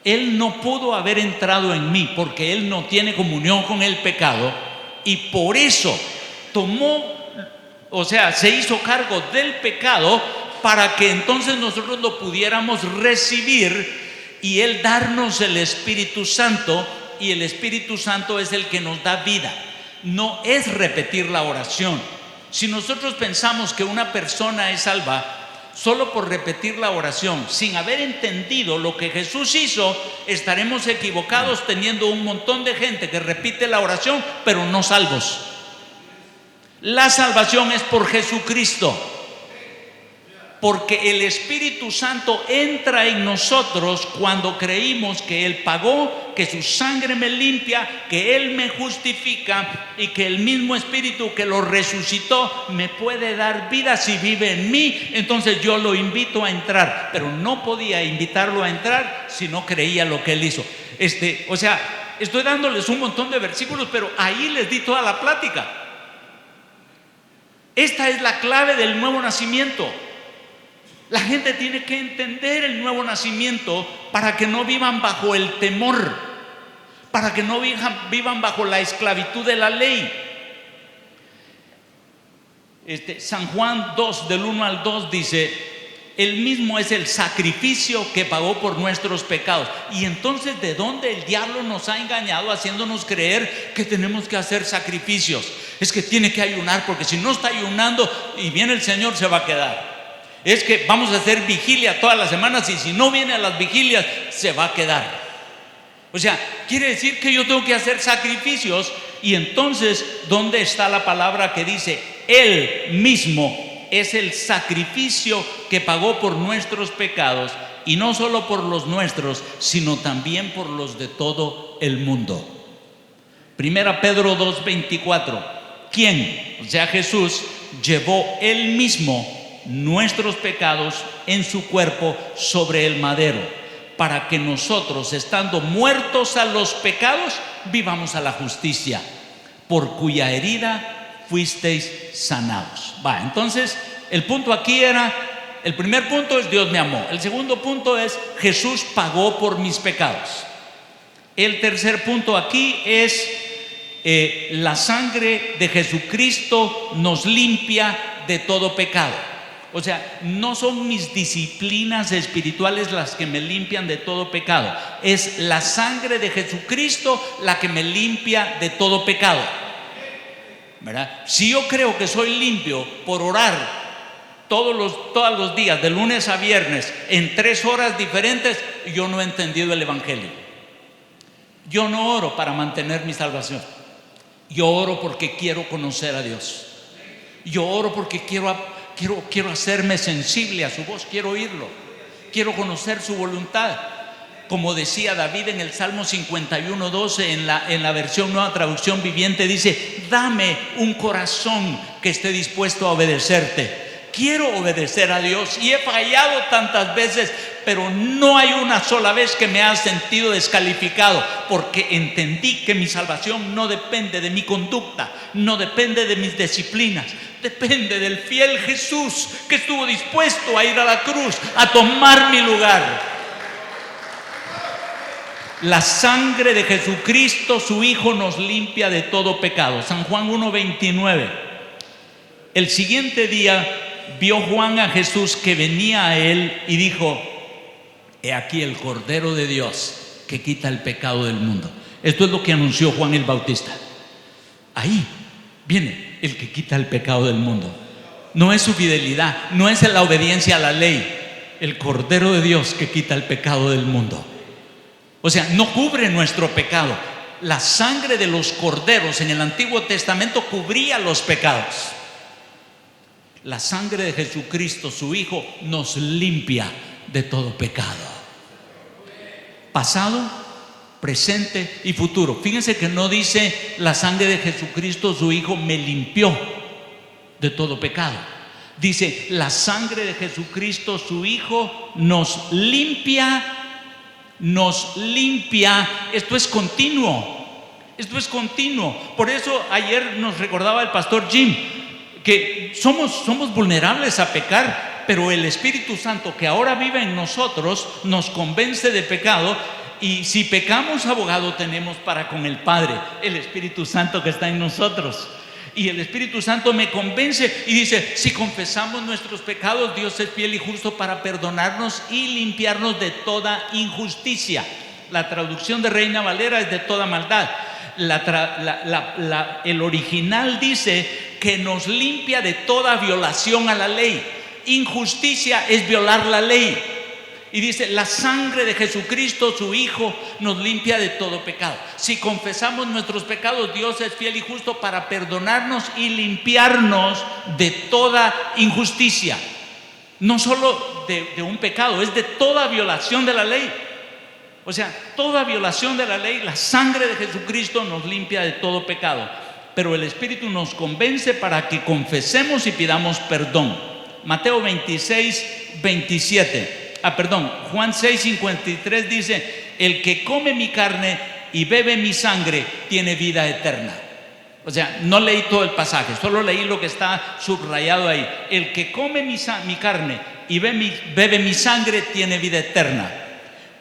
Speaker 1: Él no pudo haber entrado en mí porque Él no tiene comunión con el pecado, y por eso se hizo cargo del pecado para que entonces nosotros lo pudiéramos recibir y Él darnos el Espíritu Santo. Y el Espíritu Santo es el que nos da vida. No es repetir la oración. Si nosotros pensamos que una persona es salva solo por repetir la oración sin haber entendido lo que Jesús hizo, estaremos equivocados, teniendo un montón de gente que repite la oración pero no salvos. La salvación es por Jesucristo, porque el Espíritu Santo entra en nosotros cuando creímos que Él pagó, que su sangre me limpia, que Él me justifica y que el mismo Espíritu que lo resucitó me puede dar vida si vive en mí. Entonces yo lo invito a entrar, pero no podía invitarlo a entrar si no creía lo que Él hizo. Estoy dándoles un montón de versículos, pero ahí les di toda la plática. Esta es la clave del nuevo nacimiento. La gente tiene que entender el nuevo nacimiento para que no vivan bajo el temor, para que no vivan bajo la esclavitud de la ley. San Juan 2, del 1 al 2 dice: Él mismo es el sacrificio que pagó por nuestros pecados. Y entonces, ¿de dónde el diablo nos ha engañado haciéndonos creer que tenemos que hacer sacrificios? Es que tiene que ayunar, porque si no está ayunando y viene el Señor, se va a quedar. Es que vamos a hacer vigilia todas las semanas y si no viene a las vigilias, se va a quedar. O sea, quiere decir que yo tengo que hacer sacrificios. Y entonces, ¿dónde está la palabra que dice: Él mismo es el sacrificio que pagó por nuestros pecados, y no solo por los nuestros, sino también por los de todo el mundo? Primera Pedro 2:24: ¿Quién, o sea Jesús, llevó Él mismo nuestros pecados en su cuerpo sobre el madero, para que nosotros, estando muertos a los pecados, vivamos a la justicia, por cuya herida fuisteis sanados? Entonces el punto aquí el primer punto es: Dios me amó. El segundo punto es: Jesús pagó por mis pecados. El tercer punto aquí es: la sangre de Jesucristo nos limpia de todo pecado. O sea, no son mis disciplinas espirituales las que me limpian de todo pecado. Es la sangre de Jesucristo la que me limpia de todo pecado, ¿verdad? Si yo creo que soy limpio por orar todos los días, de lunes a viernes, en 3 horas diferentes, yo no he entendido el Evangelio. Yo no oro para mantener mi salvación. Yo oro porque quiero conocer a Dios. Yo oro porque quiero hacerme sensible a su voz, quiero oírlo, quiero conocer su voluntad. Como decía David en el Salmo 51:12, en la versión Nueva Traducción Viviente, dice: dame un corazón que esté dispuesto a obedecerte. Quiero obedecer a Dios y he fallado tantas veces, pero no hay una sola vez que me haya sentido descalificado, porque entendí que mi salvación no depende de mi conducta, no depende de mis disciplinas, depende del fiel Jesús que estuvo dispuesto a ir a la cruz, a tomar mi lugar. La sangre de Jesucristo, su Hijo, nos limpia de todo pecado. San Juan 1:29. El siguiente día vio Juan a Jesús que venía a él y dijo: he aquí el Cordero de Dios que quita el pecado del mundo. Esto es lo que anunció Juan el Bautista. Ahí viene el que quita el pecado del mundo. No es su fidelidad, no es la obediencia a la ley. El Cordero de Dios que quita el pecado del mundo. O sea, no cubre nuestro pecado. La sangre de los corderos en el Antiguo Testamento cubría los pecados. La sangre de Jesucristo, su Hijo, nos limpia de todo pecado. Pasado, presente y futuro. Fíjense que no dice: la sangre de Jesucristo, su Hijo, me limpió de todo pecado. Dice: la sangre de Jesucristo, su Hijo, nos limpia. Nos limpia. Esto es continuo. Esto es continuo. Por eso ayer nos recordaba el pastor Jim que somos vulnerables a pecar, pero el Espíritu Santo que ahora vive en nosotros nos convence de pecado. Y si pecamos, abogado tenemos para con el Padre, el Espíritu Santo que está en nosotros. Y el Espíritu Santo me convence y dice: si confesamos nuestros pecados, Dios es fiel y justo para perdonarnos y limpiarnos de toda injusticia. La traducción de Reina Valera es de toda maldad. El original dice que nos limpia de toda violación a la ley. Injusticia es violar la ley. Y dice: la sangre de Jesucristo, su Hijo, nos limpia de todo pecado. Si confesamos nuestros pecados, Dios es fiel y justo para perdonarnos y limpiarnos de toda injusticia. No solo de un pecado, es de toda violación de la ley. O sea, toda violación de la ley, la sangre de Jesucristo nos limpia de todo pecado. Pero el Espíritu nos convence para que confesemos y pidamos perdón. Mateo 26, 27. Juan 6:53 dice: el que come mi carne y bebe mi sangre tiene vida eterna. O sea, no leí todo el pasaje, solo leí lo que está subrayado ahí. El que come mi carne y bebe mi sangre tiene vida eterna.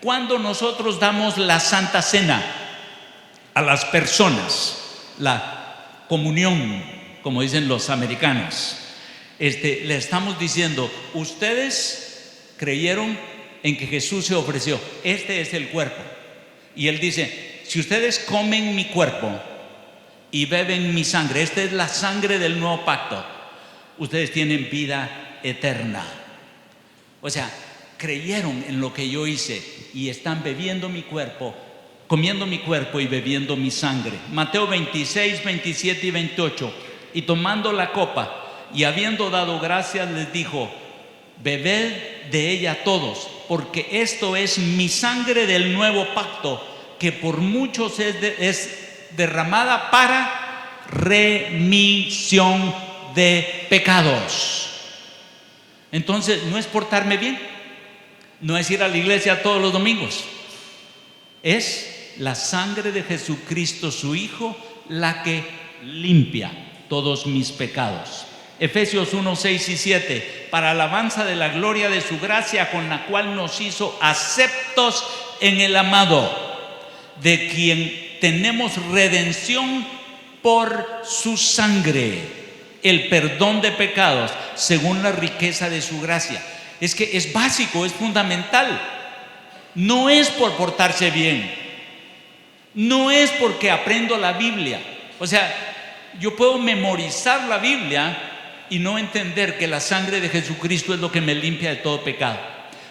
Speaker 1: Cuando nosotros damos la Santa Cena a las personas, la comunión, como dicen los americanos, le estamos diciendo: ustedes creyeron en que Jesús se ofreció, este es el cuerpo. Y Él dice: si ustedes comen mi cuerpo y beben mi sangre, esta es la sangre del nuevo pacto, ustedes tienen vida eterna. O sea, creyeron en lo que yo hice y están bebiendo mi cuerpo, comiendo mi cuerpo y bebiendo mi sangre. Mateo 26, 27 y 28. Y tomando la copa y habiendo dado gracias, les dijo: bebed de ella todos, porque esto es mi sangre del nuevo pacto, que por muchos es derramada para remisión de pecados. Entonces, no es portarme bien, no es ir a la iglesia todos los domingos, es la sangre de Jesucristo, su Hijo, la que limpia todos mis pecados. Efesios 1, 6 y 7, para alabanza de la gloria de su gracia, con la cual nos hizo aceptos en el amado, de quien tenemos redención por su sangre, el perdón de pecados, según la riqueza de su gracia. Es que es básico, es fundamental. No es por portarse bien, no es porque aprendo la Biblia. O sea, yo puedo memorizar la Biblia y no entender que la sangre de Jesucristo es lo que me limpia de todo pecado.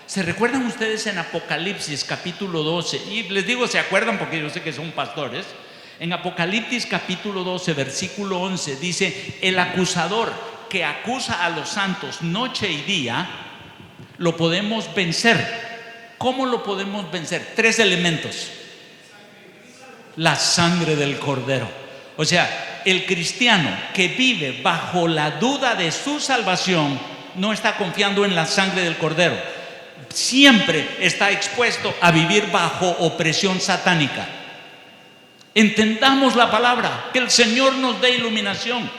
Speaker 1: ¿Se recuerdan ustedes en Apocalipsis capítulo 12? Y les digo, ¿se acuerdan? Porque yo sé que son pastores. En Apocalipsis capítulo 12, versículo 11, dice: el acusador que acusa a los santos noche y día, lo podemos vencer. ¿Cómo lo podemos vencer? 3 elementos. La sangre del Cordero. O sea, el cristiano que vive bajo la duda de su salvación no está confiando en la sangre del Cordero. Siempre está expuesto a vivir bajo opresión satánica. Entendamos la palabra, que el Señor nos dé iluminación.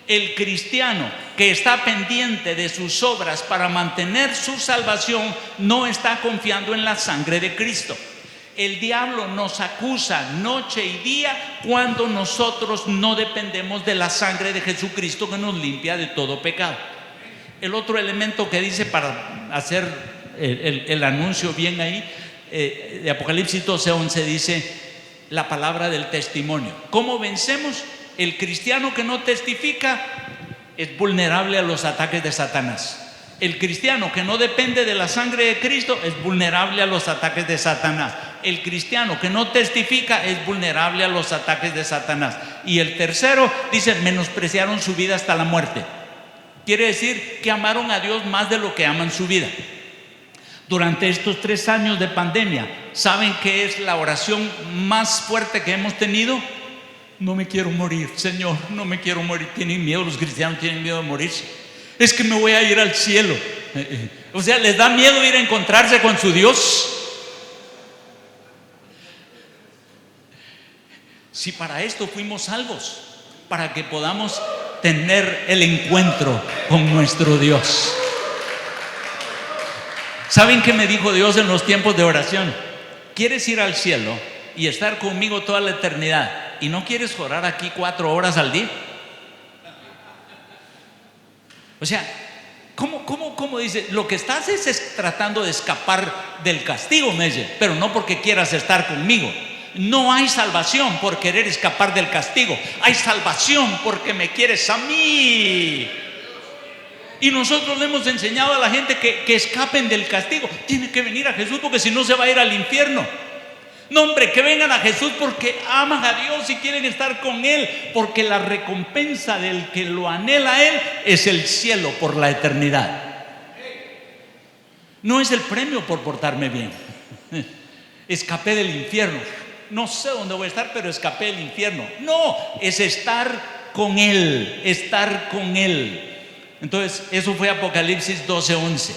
Speaker 1: El cristiano que está pendiente de sus obras para mantener su salvación no está confiando en la sangre de Cristo. El diablo nos acusa noche y día cuando nosotros no dependemos de la sangre de Jesucristo que nos limpia de todo pecado. El otro elemento que dice, para hacer el anuncio bien ahí, de Apocalipsis 12:11, dice la palabra del testimonio. ¿Cómo vencemos? El cristiano que no testifica es vulnerable a los ataques de Satanás. El cristiano que no depende de la sangre de Cristo es vulnerable a los ataques de Satanás. El cristiano que no testifica es vulnerable a los ataques de Satanás. Y el tercero dice, menospreciaron su vida hasta la muerte. Quiere decir que amaron a Dios más de lo que aman su vida. Durante estos 3 años de pandemia, ¿saben qué es la oración más fuerte que hemos tenido? No me quiero morir, Señor, no me quiero morir. Tienen miedo, los cristianos tienen miedo de morirse. Es que me voy a ir al cielo. O sea, les da miedo ir a encontrarse con su Dios. Si para esto fuimos salvos, para que podamos tener el encuentro con nuestro Dios. ¿Saben qué me dijo Dios en los tiempos de oración? ¿Quieres ir al cielo y estar conmigo toda la eternidad y no quieres orar aquí 4 horas al día? O sea, ¿cómo dice? Lo que estás es tratando de escapar del castigo, me dice, pero no porque quieras estar conmigo. No hay salvación por querer escapar del castigo. Hay salvación porque me quieres a mí. Y nosotros le hemos enseñado a la gente que escapen del castigo. Tienen que venir a Jesús porque si no se va a ir al infierno. No, hombre, que vengan a Jesús porque aman a Dios y quieren estar con Él, porque la recompensa del que lo anhela a Él es el cielo por la eternidad. No es el premio por portarme bien. Escapé del infierno. No sé dónde voy a estar, pero escapé del infierno. No, es estar con Él, estar con Él. Entonces, eso fue Apocalipsis 12:11,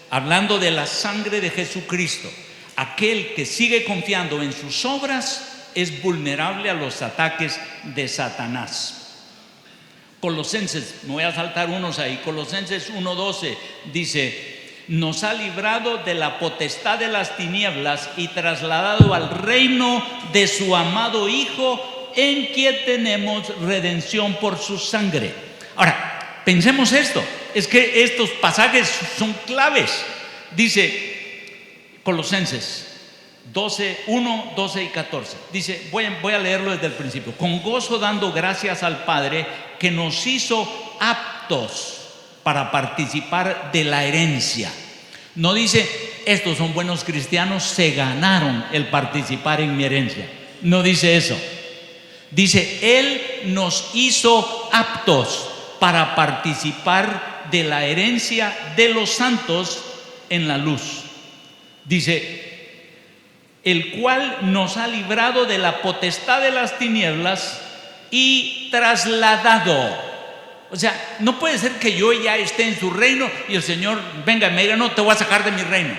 Speaker 1: hablando de la sangre de Jesucristo. Aquel que sigue confiando en sus obras es vulnerable a los ataques de Satanás. Colosenses, me voy a saltar unos ahí. Colosenses 1:12 dice: nos ha librado de la potestad de las tinieblas y trasladado al reino de su amado Hijo, en quien tenemos redención por su sangre. Ahora, pensemos esto, es que estos pasajes son claves. Dice Colosenses 12:1, 12 y 14. Dice, voy a leerlo desde el principio. Con gozo dando gracias al Padre que nos hizo aptos para participar de la herencia. No dice, estos son buenos cristianos, se ganaron el participar en mi herencia. No dice eso. Dice, Él nos hizo aptos para participar de la herencia de los santos en la luz. Dice, el cual nos ha librado de la potestad de las tinieblas y trasladado. O sea, no puede ser que yo ya esté en su reino y el Señor venga y me diga, no, te voy a sacar de mi reino.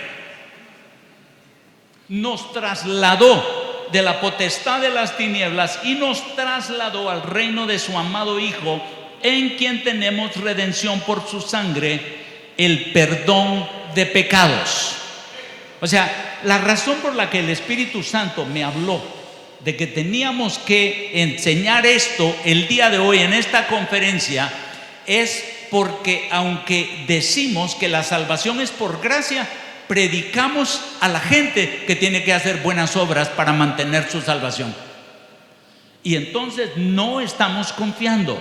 Speaker 1: Nos trasladó de la potestad de las tinieblas y nos trasladó al reino de su amado Hijo, en quien tenemos redención por su sangre, el perdón de pecados. O sea, la razón por la que el Espíritu Santo me habló de que teníamos que enseñar esto el día de hoy en esta conferencia es porque, aunque decimos que la salvación es por gracia, predicamos a la gente que tiene que hacer buenas obras para mantener su salvación. Y entonces no estamos confiando.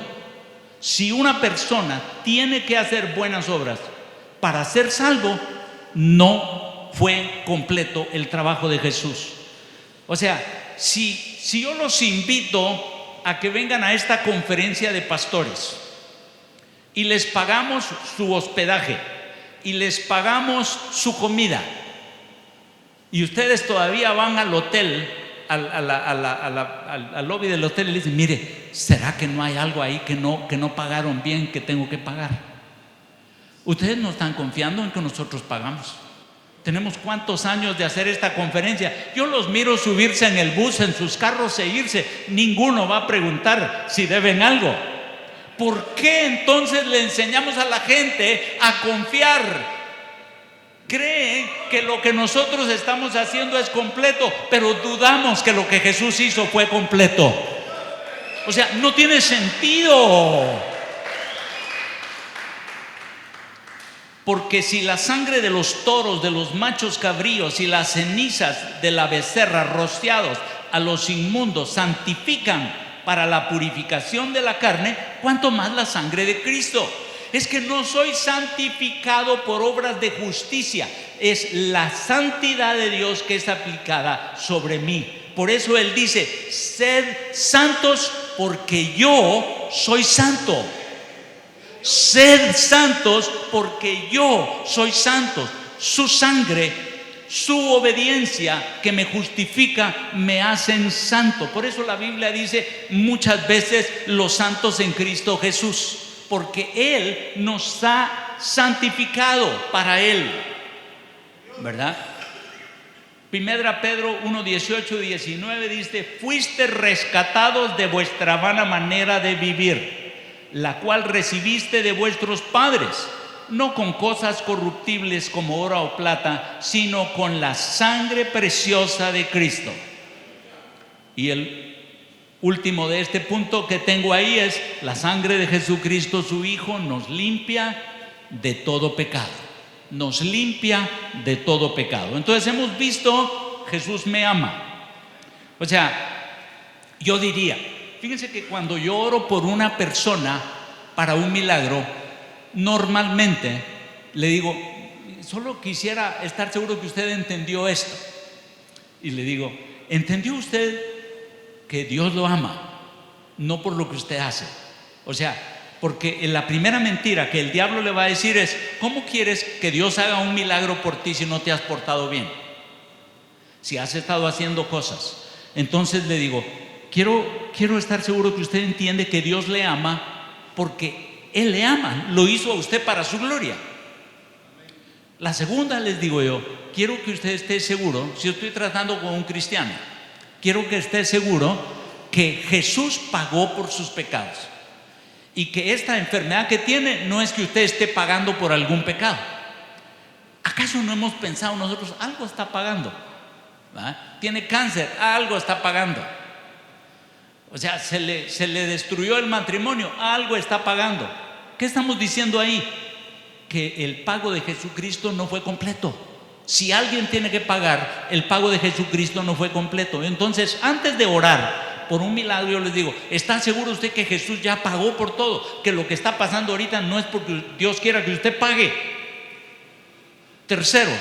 Speaker 1: Si una persona tiene que hacer buenas obras para ser salvo, no fue completo el trabajo de Jesús. O sea, si yo los invito a que vengan a esta conferencia de pastores y les pagamos su hospedaje y les pagamos su comida y ustedes todavía van al hotel, al lobby del hotel y le dicen, mire, ¿será que no hay algo ahí que no pagaron bien, que tengo que pagar? Ustedes no están confiando en que nosotros pagamos. Tenemos cuántos años de hacer esta conferencia. Yo los miro subirse en el bus, en sus carros e irse. Ninguno va a preguntar si deben algo. ¿Por qué entonces le enseñamos a la gente a confiar? Creen que lo que nosotros estamos haciendo es completo, pero dudamos que lo que Jesús hizo fue completo. O sea, no tiene sentido. Porque si la sangre de los toros, de los machos cabríos y las cenizas de la becerra rociados a los inmundos santifican para la purificación de la carne, ¿cuánto más la sangre de Cristo? Es que no soy santificado por obras de justicia, es la santidad de Dios que es aplicada sobre mí. Por eso Él dice: sed santos porque yo soy santo. Sed santos porque yo soy santo. Su sangre, su obediencia que me justifica, me hacen santo. Por eso la Biblia dice muchas veces los santos en Cristo Jesús, porque Él nos ha santificado para Él, ¿verdad? Primera Pedro 1, 18 y 19 dice: fuiste rescatados de vuestra vana manera de vivir, la cual recibiste de vuestros padres, no con cosas corruptibles como oro o plata, sino con la sangre preciosa de Cristo. Y el último de este punto que tengo ahí es: la sangre de Jesucristo, su Hijo, nos limpia de todo pecado. Nos limpia de todo pecado. Entonces hemos visto: Jesús me ama. O sea, yo diría, fíjense que cuando yo oro por una persona para un milagro, normalmente le digo: solo quisiera estar seguro que usted entendió esto. Y le digo: ¿entendió usted que Dios lo ama? No por lo que usted hace. O sea, porque la primera mentira que el diablo le va a decir es: ¿cómo quieres que Dios haga un milagro por ti si no te has portado bien? Si has estado haciendo cosas. Entonces le digo: quiero estar seguro que usted entiende que Dios le ama, porque Él le ama, lo hizo a usted para su gloria. La segunda, les digo yo, quiero que usted esté seguro, si yo estoy tratando con un cristiano, quiero que esté seguro que Jesús pagó por sus pecados, y que esta enfermedad que tiene no es que usted esté pagando por algún pecado. ¿Acaso no hemos pensado nosotros: algo está pagando? ¿verdad? Tiene cáncer, algo está pagando. O sea, se le destruyó el matrimonio, algo está pagando. ¿Qué estamos diciendo ahí? Que el pago de Jesucristo no fue completo. Si alguien tiene que pagar, el pago de Jesucristo no fue completo. Entonces, antes de orar por un milagro, yo les digo: ¿está seguro usted que Jesús ya pagó por todo? Que lo que está pasando ahorita no es porque Dios quiera que usted pague. Tercero,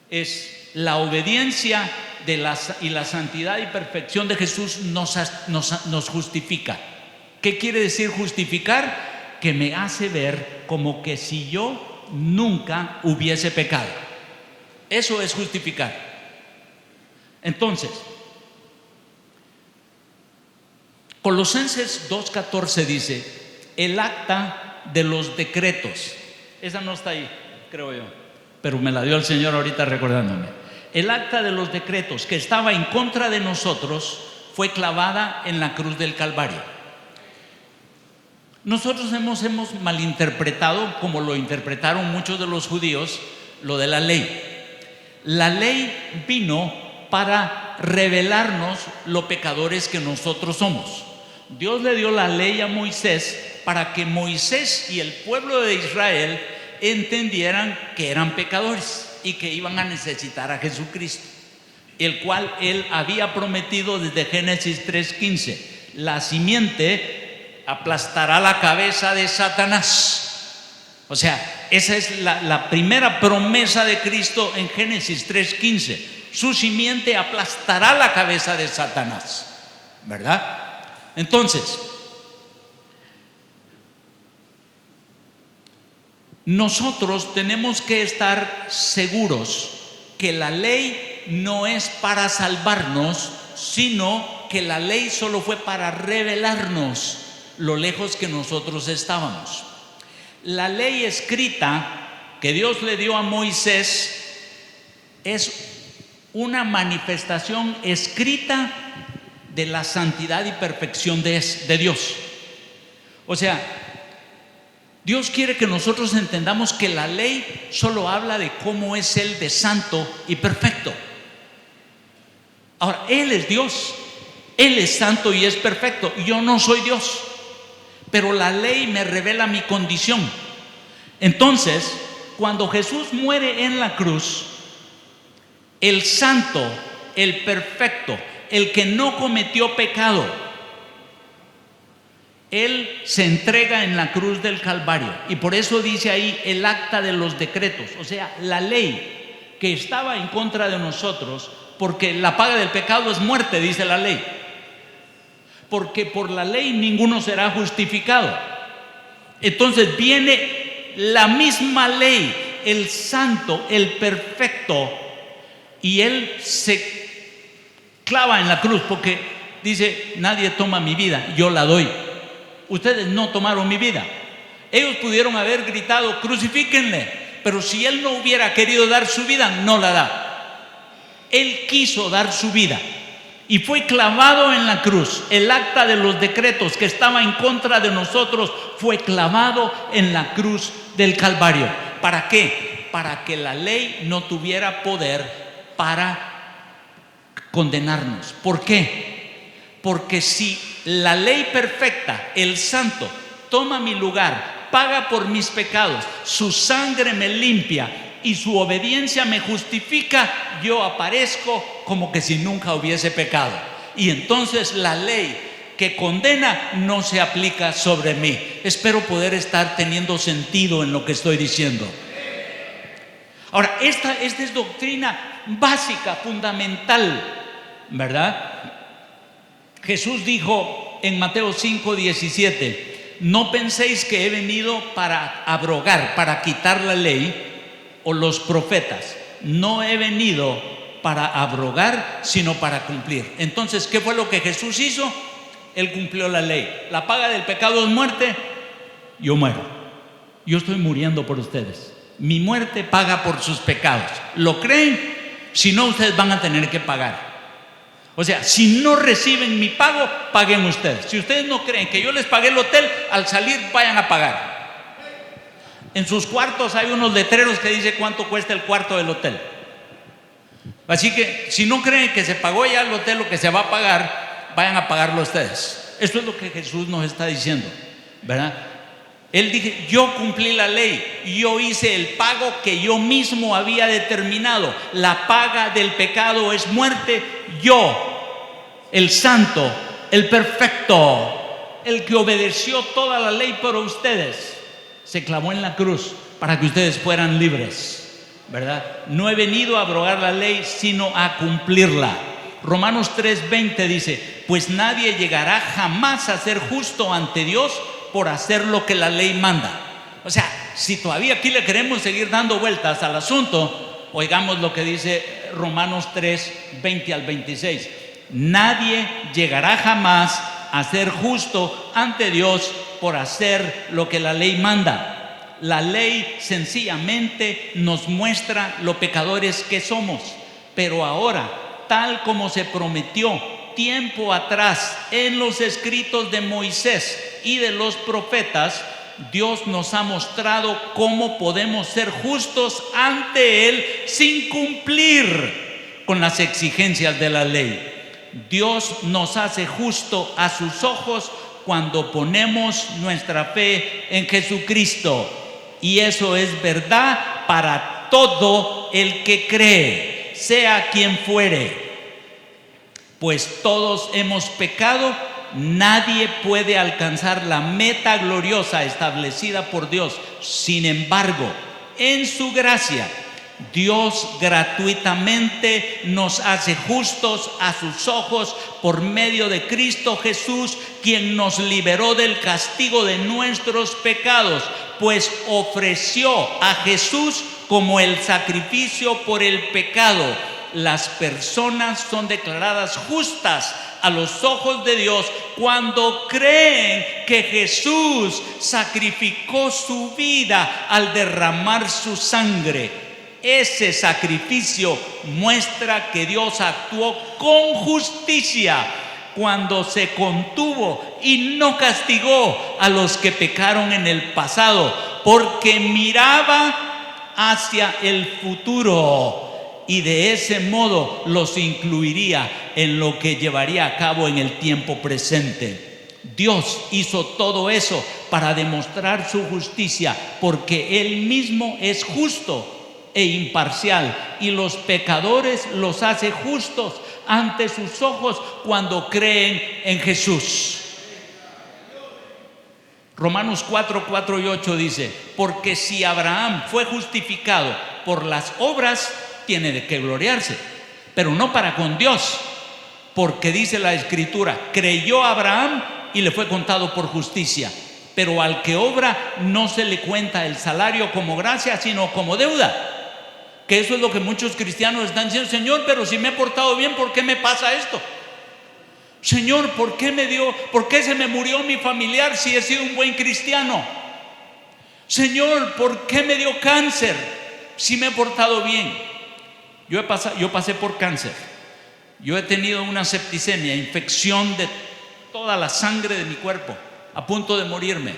Speaker 1: es la obediencia y la santidad y perfección de Jesús nos justifica. ¿Qué quiere decir justificar? Que me hace ver como que si yo nunca hubiese pecado. Eso es justificar. Entonces, Colosenses 2:14 dice: el acta de los decretos. Esa no está ahí, creo yo, pero me la dio el Señor ahorita recordándome. El acta de los decretos que estaba en contra de nosotros fue clavada en la cruz del Calvario. Nosotros hemos malinterpretado, como lo interpretaron muchos de los judíos, lo de la ley. La ley vino para revelarnos lo pecadores que nosotros somos. Dios le dio la ley a Moisés para que Moisés y el pueblo de Israel entendieran que eran pecadores y que iban a necesitar a Jesucristo, el cual Él había prometido desde Génesis 3:15: la simiente aplastará la cabeza de Satanás. O sea, esa es la primera promesa de Cristo en Génesis 3:15: su simiente aplastará la cabeza de Satanás, ¿verdad? Entonces, nosotros tenemos que estar seguros que la ley no es para salvarnos, sino que la ley solo fue para revelarnos lo lejos que nosotros estábamos. La ley escrita que Dios le dio a Moisés es una manifestación escrita de la santidad y perfección de Dios. O sea, Dios quiere que nosotros entendamos que la ley solo habla de cómo es Él de santo y perfecto. Ahora, Él es Dios, Él es santo y es perfecto. Yo no soy Dios, pero la ley me revela mi condición. Entonces, cuando Jesús muere en la cruz, el santo, el perfecto, el que no cometió pecado, Él se entrega en la cruz del Calvario. Y por eso dice ahí el acta de los decretos, o sea, la ley que estaba en contra de nosotros, porque la paga del pecado es muerte, dice la ley. Porque por la ley ninguno será justificado. Entonces viene la misma ley, el santo, el perfecto, y Él se clava en la cruz porque dice: nadie toma mi vida, yo la doy. Ustedes no tomaron mi vida. Ellos pudieron haber gritado: crucifíquenle, pero si Él no hubiera querido dar su vida, no la da. Él quiso dar su vida y fue clavado en la cruz. El acta de los decretos que estaba en contra de nosotros fue clavado en la cruz del Calvario. ¿Para qué? Para que la ley no tuviera poder para condenarnos. ¿Por qué? Porque si la ley perfecta, el santo, toma mi lugar, paga por mis pecados, su sangre me limpia y su obediencia me justifica, yo aparezco como que si nunca hubiese pecado. Y entonces la ley que condena no se aplica sobre mí. Espero poder estar teniendo sentido en lo que estoy diciendo. Ahora, esta es doctrina básica, fundamental, ¿verdad? Jesús dijo en Mateo 5:17: no penséis que he venido para abrogar, para quitar la ley o los profetas. No he venido para abrogar, sino para cumplir. Entonces, ¿qué fue lo que Jesús hizo? Él cumplió la ley. La paga del pecado es muerte. Yo muero. Yo estoy muriendo por ustedes. Mi muerte paga por sus pecados. ¿Lo creen? Si no, ustedes van a tener que pagar. O sea, si no reciben mi pago, paguen ustedes. Si ustedes no creen que yo les pagué el hotel, al salir vayan a pagar. En sus cuartos hay unos letreros que dice cuánto cuesta el cuarto del hotel. Así que si no creen que se pagó ya el hotel, lo que se va a pagar, vayan a pagarlo ustedes. Esto es lo que Jesús nos está diciendo, ¿verdad? Él dijo: yo cumplí la ley, yo hice el pago que yo mismo había determinado. La paga del pecado es muerte. Yo, el santo, el perfecto, el que obedeció toda la ley por ustedes, se clavó en la cruz para que ustedes fueran libres, ¿verdad? No he venido a abrogar la ley, sino a cumplirla. Romanos 3:20 dice: pues nadie llegará jamás a ser justo ante Dios por hacer lo que la ley manda. O sea, si todavía aquí le queremos seguir dando vueltas al asunto, oigamos lo que dice Romanos 3:20 al 26. Nadie llegará jamás a ser justo ante Dios por hacer lo que la ley manda. La ley sencillamente nos muestra lo pecadores que somos, pero ahora, tal como se prometió tiempo atrás en los escritos de Moisés y de los profetas, Dios nos ha mostrado cómo podemos ser justos ante Él sin cumplir con las exigencias de la ley. Dios nos hace justo a sus ojos cuando ponemos nuestra fe en Jesucristo, y eso es verdad para todo el que cree, sea quien fuere. Pues todos hemos pecado, nadie puede alcanzar la meta gloriosa establecida por Dios. Sin embargo, en su gracia, Dios gratuitamente nos hace justos a sus ojos por medio de Cristo Jesús, quien nos liberó del castigo de nuestros pecados, pues ofreció a Jesús como el sacrificio por el pecado. Las personas son declaradas justas a los ojos de Dios cuando creen que Jesús sacrificó su vida al derramar su sangre. Ese sacrificio muestra que Dios actuó con justicia cuando se contuvo y no castigó a los que pecaron en el pasado, porque miraba hacia el futuro y de ese modo los incluiría en lo que llevaría a cabo en el tiempo presente. Dios hizo todo eso para demostrar su justicia, porque Él mismo es justo e imparcial, y los pecadores los hace justos ante sus ojos cuando creen en Jesús. Romanos 4, 4 y 8 dice: porque si Abraham fue justificado por las obras, tiene de qué gloriarse, pero no para con Dios, porque dice la Escritura: creyó Abraham y le fue contado por justicia. Pero al que obra no se le cuenta el salario como gracia, sino como deuda. Que eso es lo que muchos cristianos están diciendo: Señor, pero si me he portado bien, ¿por qué me pasa esto? Señor, ¿por qué se me murió mi familiar si he sido un buen cristiano? Señor, ¿por qué me dio cáncer si me he portado bien? Yo pasé por cáncer. Yo he tenido una septicemia, infección de toda la sangre de mi cuerpo, a punto de morirme.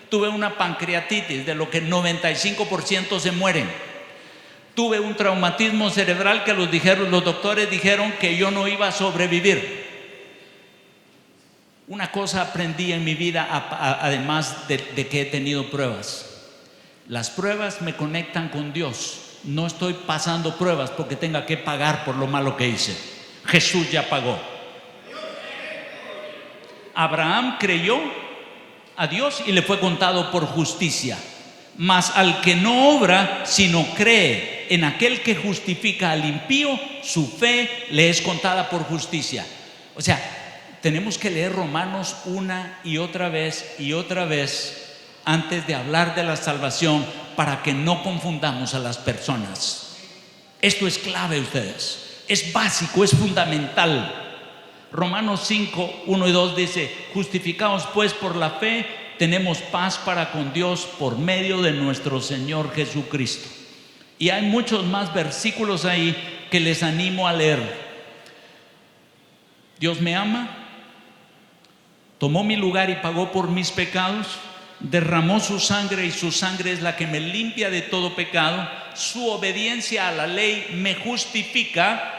Speaker 1: Tuve una pancreatitis, de lo que 95% se mueren. Tuve un traumatismo cerebral que los doctores dijeron que yo no iba a sobrevivir. Una cosa aprendí en mi vida, además de que he tenido pruebas. Las pruebas me conectan con Dios. No estoy pasando pruebas porque tenga que pagar por lo malo que hice. Jesús ya pagó. Abraham creyó a Dios y le fue contado por justicia. Mas al que no obra, sino cree en aquel que justifica al impío, su fe le es contada por justicia. O sea, tenemos que leer Romanos una y otra vez antes de hablar de la salvación, para que no confundamos a las personas. Esto es clave, ustedes. Es básico, es fundamental. Romanos 5, 1 y 2 dice: justificados pues por la fe, tenemos paz para con Dios por medio de nuestro Señor Jesucristo. Y hay muchos más versículos ahí que les animo a leer. Dios me ama, tomó mi lugar y pagó por mis pecados, derramó su sangre y su sangre es la que me limpia de todo pecado. Su obediencia a la ley me justifica.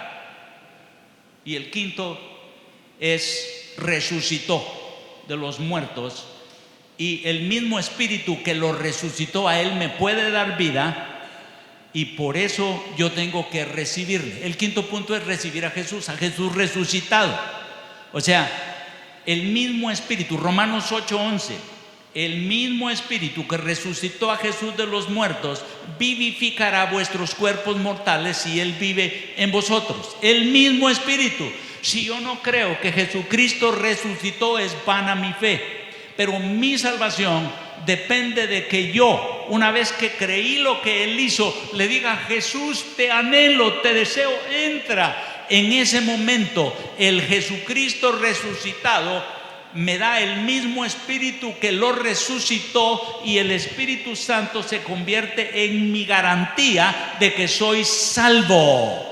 Speaker 1: Y el quinto es: resucitó de los muertos, y el mismo Espíritu que lo resucitó a él me puede dar vida, y por eso yo tengo que recibirle. El quinto punto es recibir a Jesús resucitado. O sea, el mismo Espíritu, Romanos 8:11, el mismo Espíritu que resucitó a Jesús de los muertos vivificará vuestros cuerpos mortales si Él vive en vosotros. El mismo Espíritu. Si yo no creo que Jesucristo resucitó, es vana mi fe. Pero mi salvación depende de que yo, una vez que creí lo que Él hizo, le diga: Jesús, te anhelo, te deseo, entra. En ese momento, el Jesucristo resucitado me da el mismo Espíritu que lo resucitó, y el Espíritu Santo se convierte en mi garantía de que soy salvo.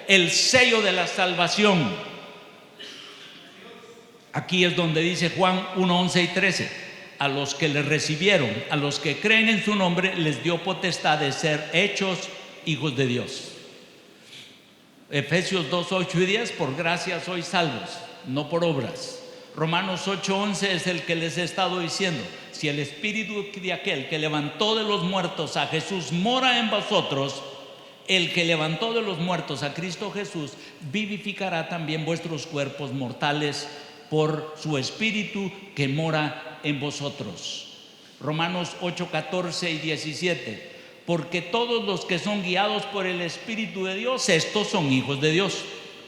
Speaker 1: El sello de la salvación. Aquí es donde dice Juan 1, 11 y 13: a los que le recibieron, a los que creen en su nombre, les dio potestad de ser hechos hijos de Dios. Efesios 2, 8 y 10: por gracia sois salvos, no por obras. Romanos 8, 11 es el que les he estado diciendo: si el Espíritu de aquel que levantó de los muertos a Jesús mora en vosotros, el que levantó de los muertos a Cristo Jesús vivificará también vuestros cuerpos mortales por su Espíritu que mora en vosotros. Romanos 8, 14 y 17: porque todos los que son guiados por el Espíritu de Dios, estos son hijos de Dios.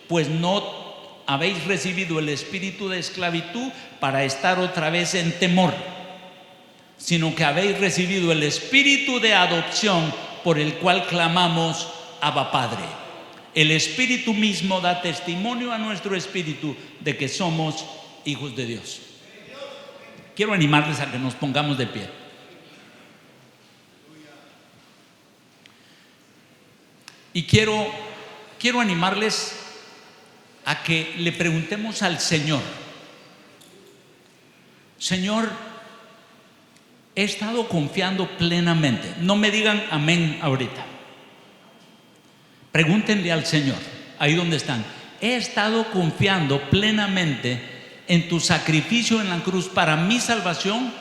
Speaker 1: Pues no habéis recibido el espíritu de esclavitud para estar otra vez en temor, sino que habéis recibido el espíritu de adopción, por el cual clamamos: Abba, Padre. El Espíritu mismo da testimonio a nuestro espíritu de que somos hijos de Dios. Quiero animarles a que nos pongamos de pie. Y quiero animarles a que le preguntemos al Señor: Señor, he estado confiando plenamente. No me digan amén ahorita. Pregúntenle al Señor, ahí donde están: he estado confiando plenamente en tu sacrificio en la cruz para mi salvación,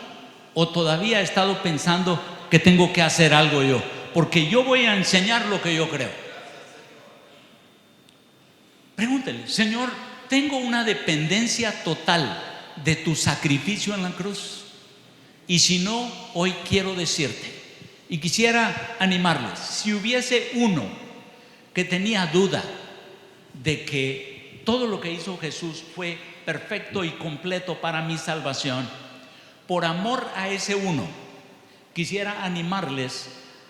Speaker 1: o todavía he estado pensando que tengo que hacer algo yo? Porque yo voy a enseñar lo que yo creo. Pregúntele: Señor, ¿tengo una dependencia total de tu sacrificio en la cruz? Y si no, hoy quiero decirte, y quisiera animarles, si hubiese uno que tenía duda de que todo lo que hizo Jesús fue perfecto y completo para mi salvación, por amor a ese uno, quisiera animarles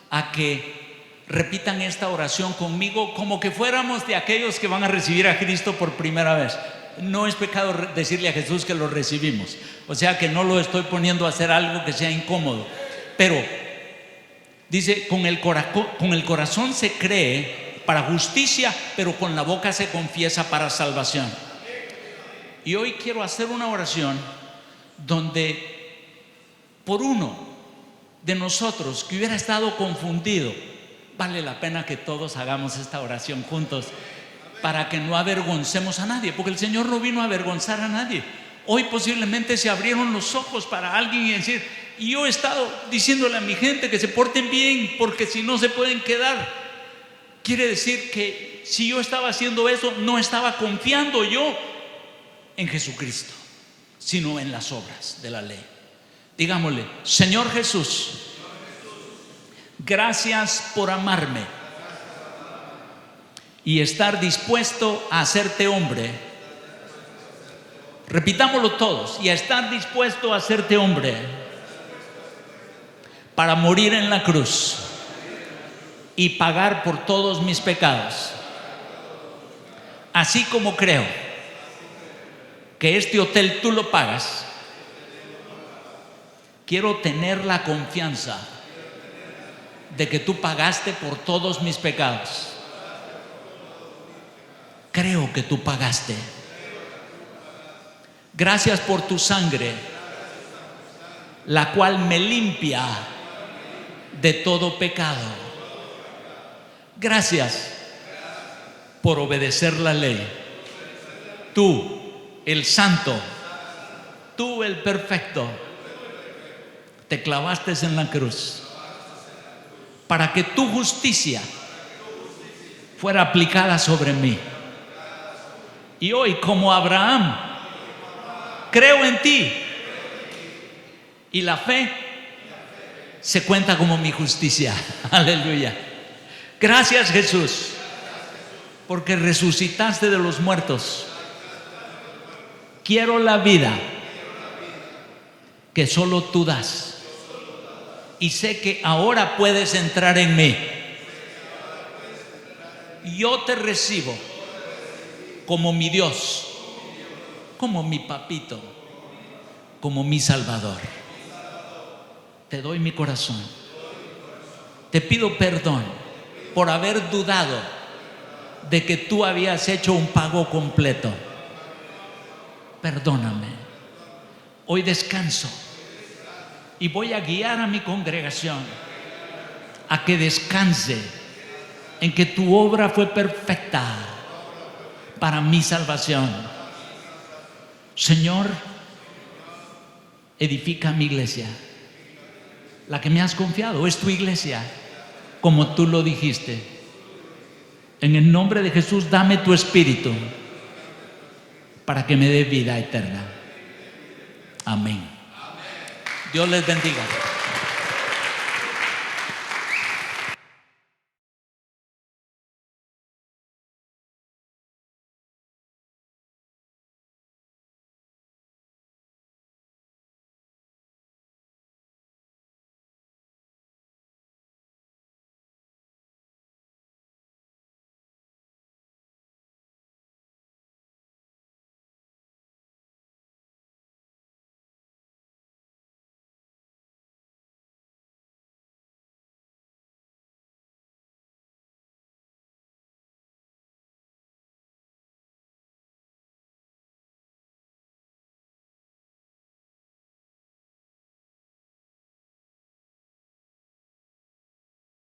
Speaker 1: a que repitan esta oración conmigo, como que fuéramos de aquellos que van a recibir a Cristo por primera vez. No es pecado decirle a Jesús que lo recibimos, o sea que no lo estoy poniendo a hacer algo que sea incómodo, pero dice: con el corazón se cree para justicia, pero con la boca se confiesa para salvación. Y hoy quiero hacer una oración donde por uno de nosotros que hubiera estado confundido, vale la pena que todos hagamos esta oración juntos, para que no avergoncemos a nadie, porque el Señor no vino a avergonzar a nadie. Hoy posiblemente se abrieron los ojos para alguien y decir: y yo he estado diciéndole a mi gente que se porten bien, porque si no se pueden quedar. Quiere decir que si yo estaba haciendo eso, no estaba confiando yo en Jesucristo, sino en las obras de la ley. Digámosle: Señor Jesús, gracias por amarme y estar dispuesto a hacerte hombre. Repitámoslo todos: y a estar dispuesto a hacerte hombre para morir en la cruz y pagar por todos mis pecados. Así como creo que este hotel tú lo pagas, quiero tener la confianza de que tú pagaste por todos mis pecados. Creo que tú pagaste. Gracias por tu sangre, la cual me limpia de todo pecado. Gracias por obedecer la ley. Tú, el santo, tú, el perfecto, te clavaste en la cruz para que tu justicia fuera aplicada sobre mí. Y hoy, como Abraham, creo en ti, y la fe se cuenta como mi justicia. Aleluya. Gracias, Jesús, porque resucitaste de los muertos. Quiero la vida que solo tú das, y sé que ahora puedes entrar en mí. Yo te recibo como mi Dios, como mi papito, como mi Salvador. Te doy mi corazón. Te pido perdón por haber dudado de que tú habías hecho un pago completo. Perdóname. Hoy descanso y voy a guiar a mi congregación a que descanse en que tu obra fue perfecta para mi salvación. Señor, edifica mi iglesia, la que me has confiado. Es tu iglesia, como tú lo dijiste. En el nombre de Jesús, dame tu espíritu para que me dé vida eterna. Amén. Dios les bendiga.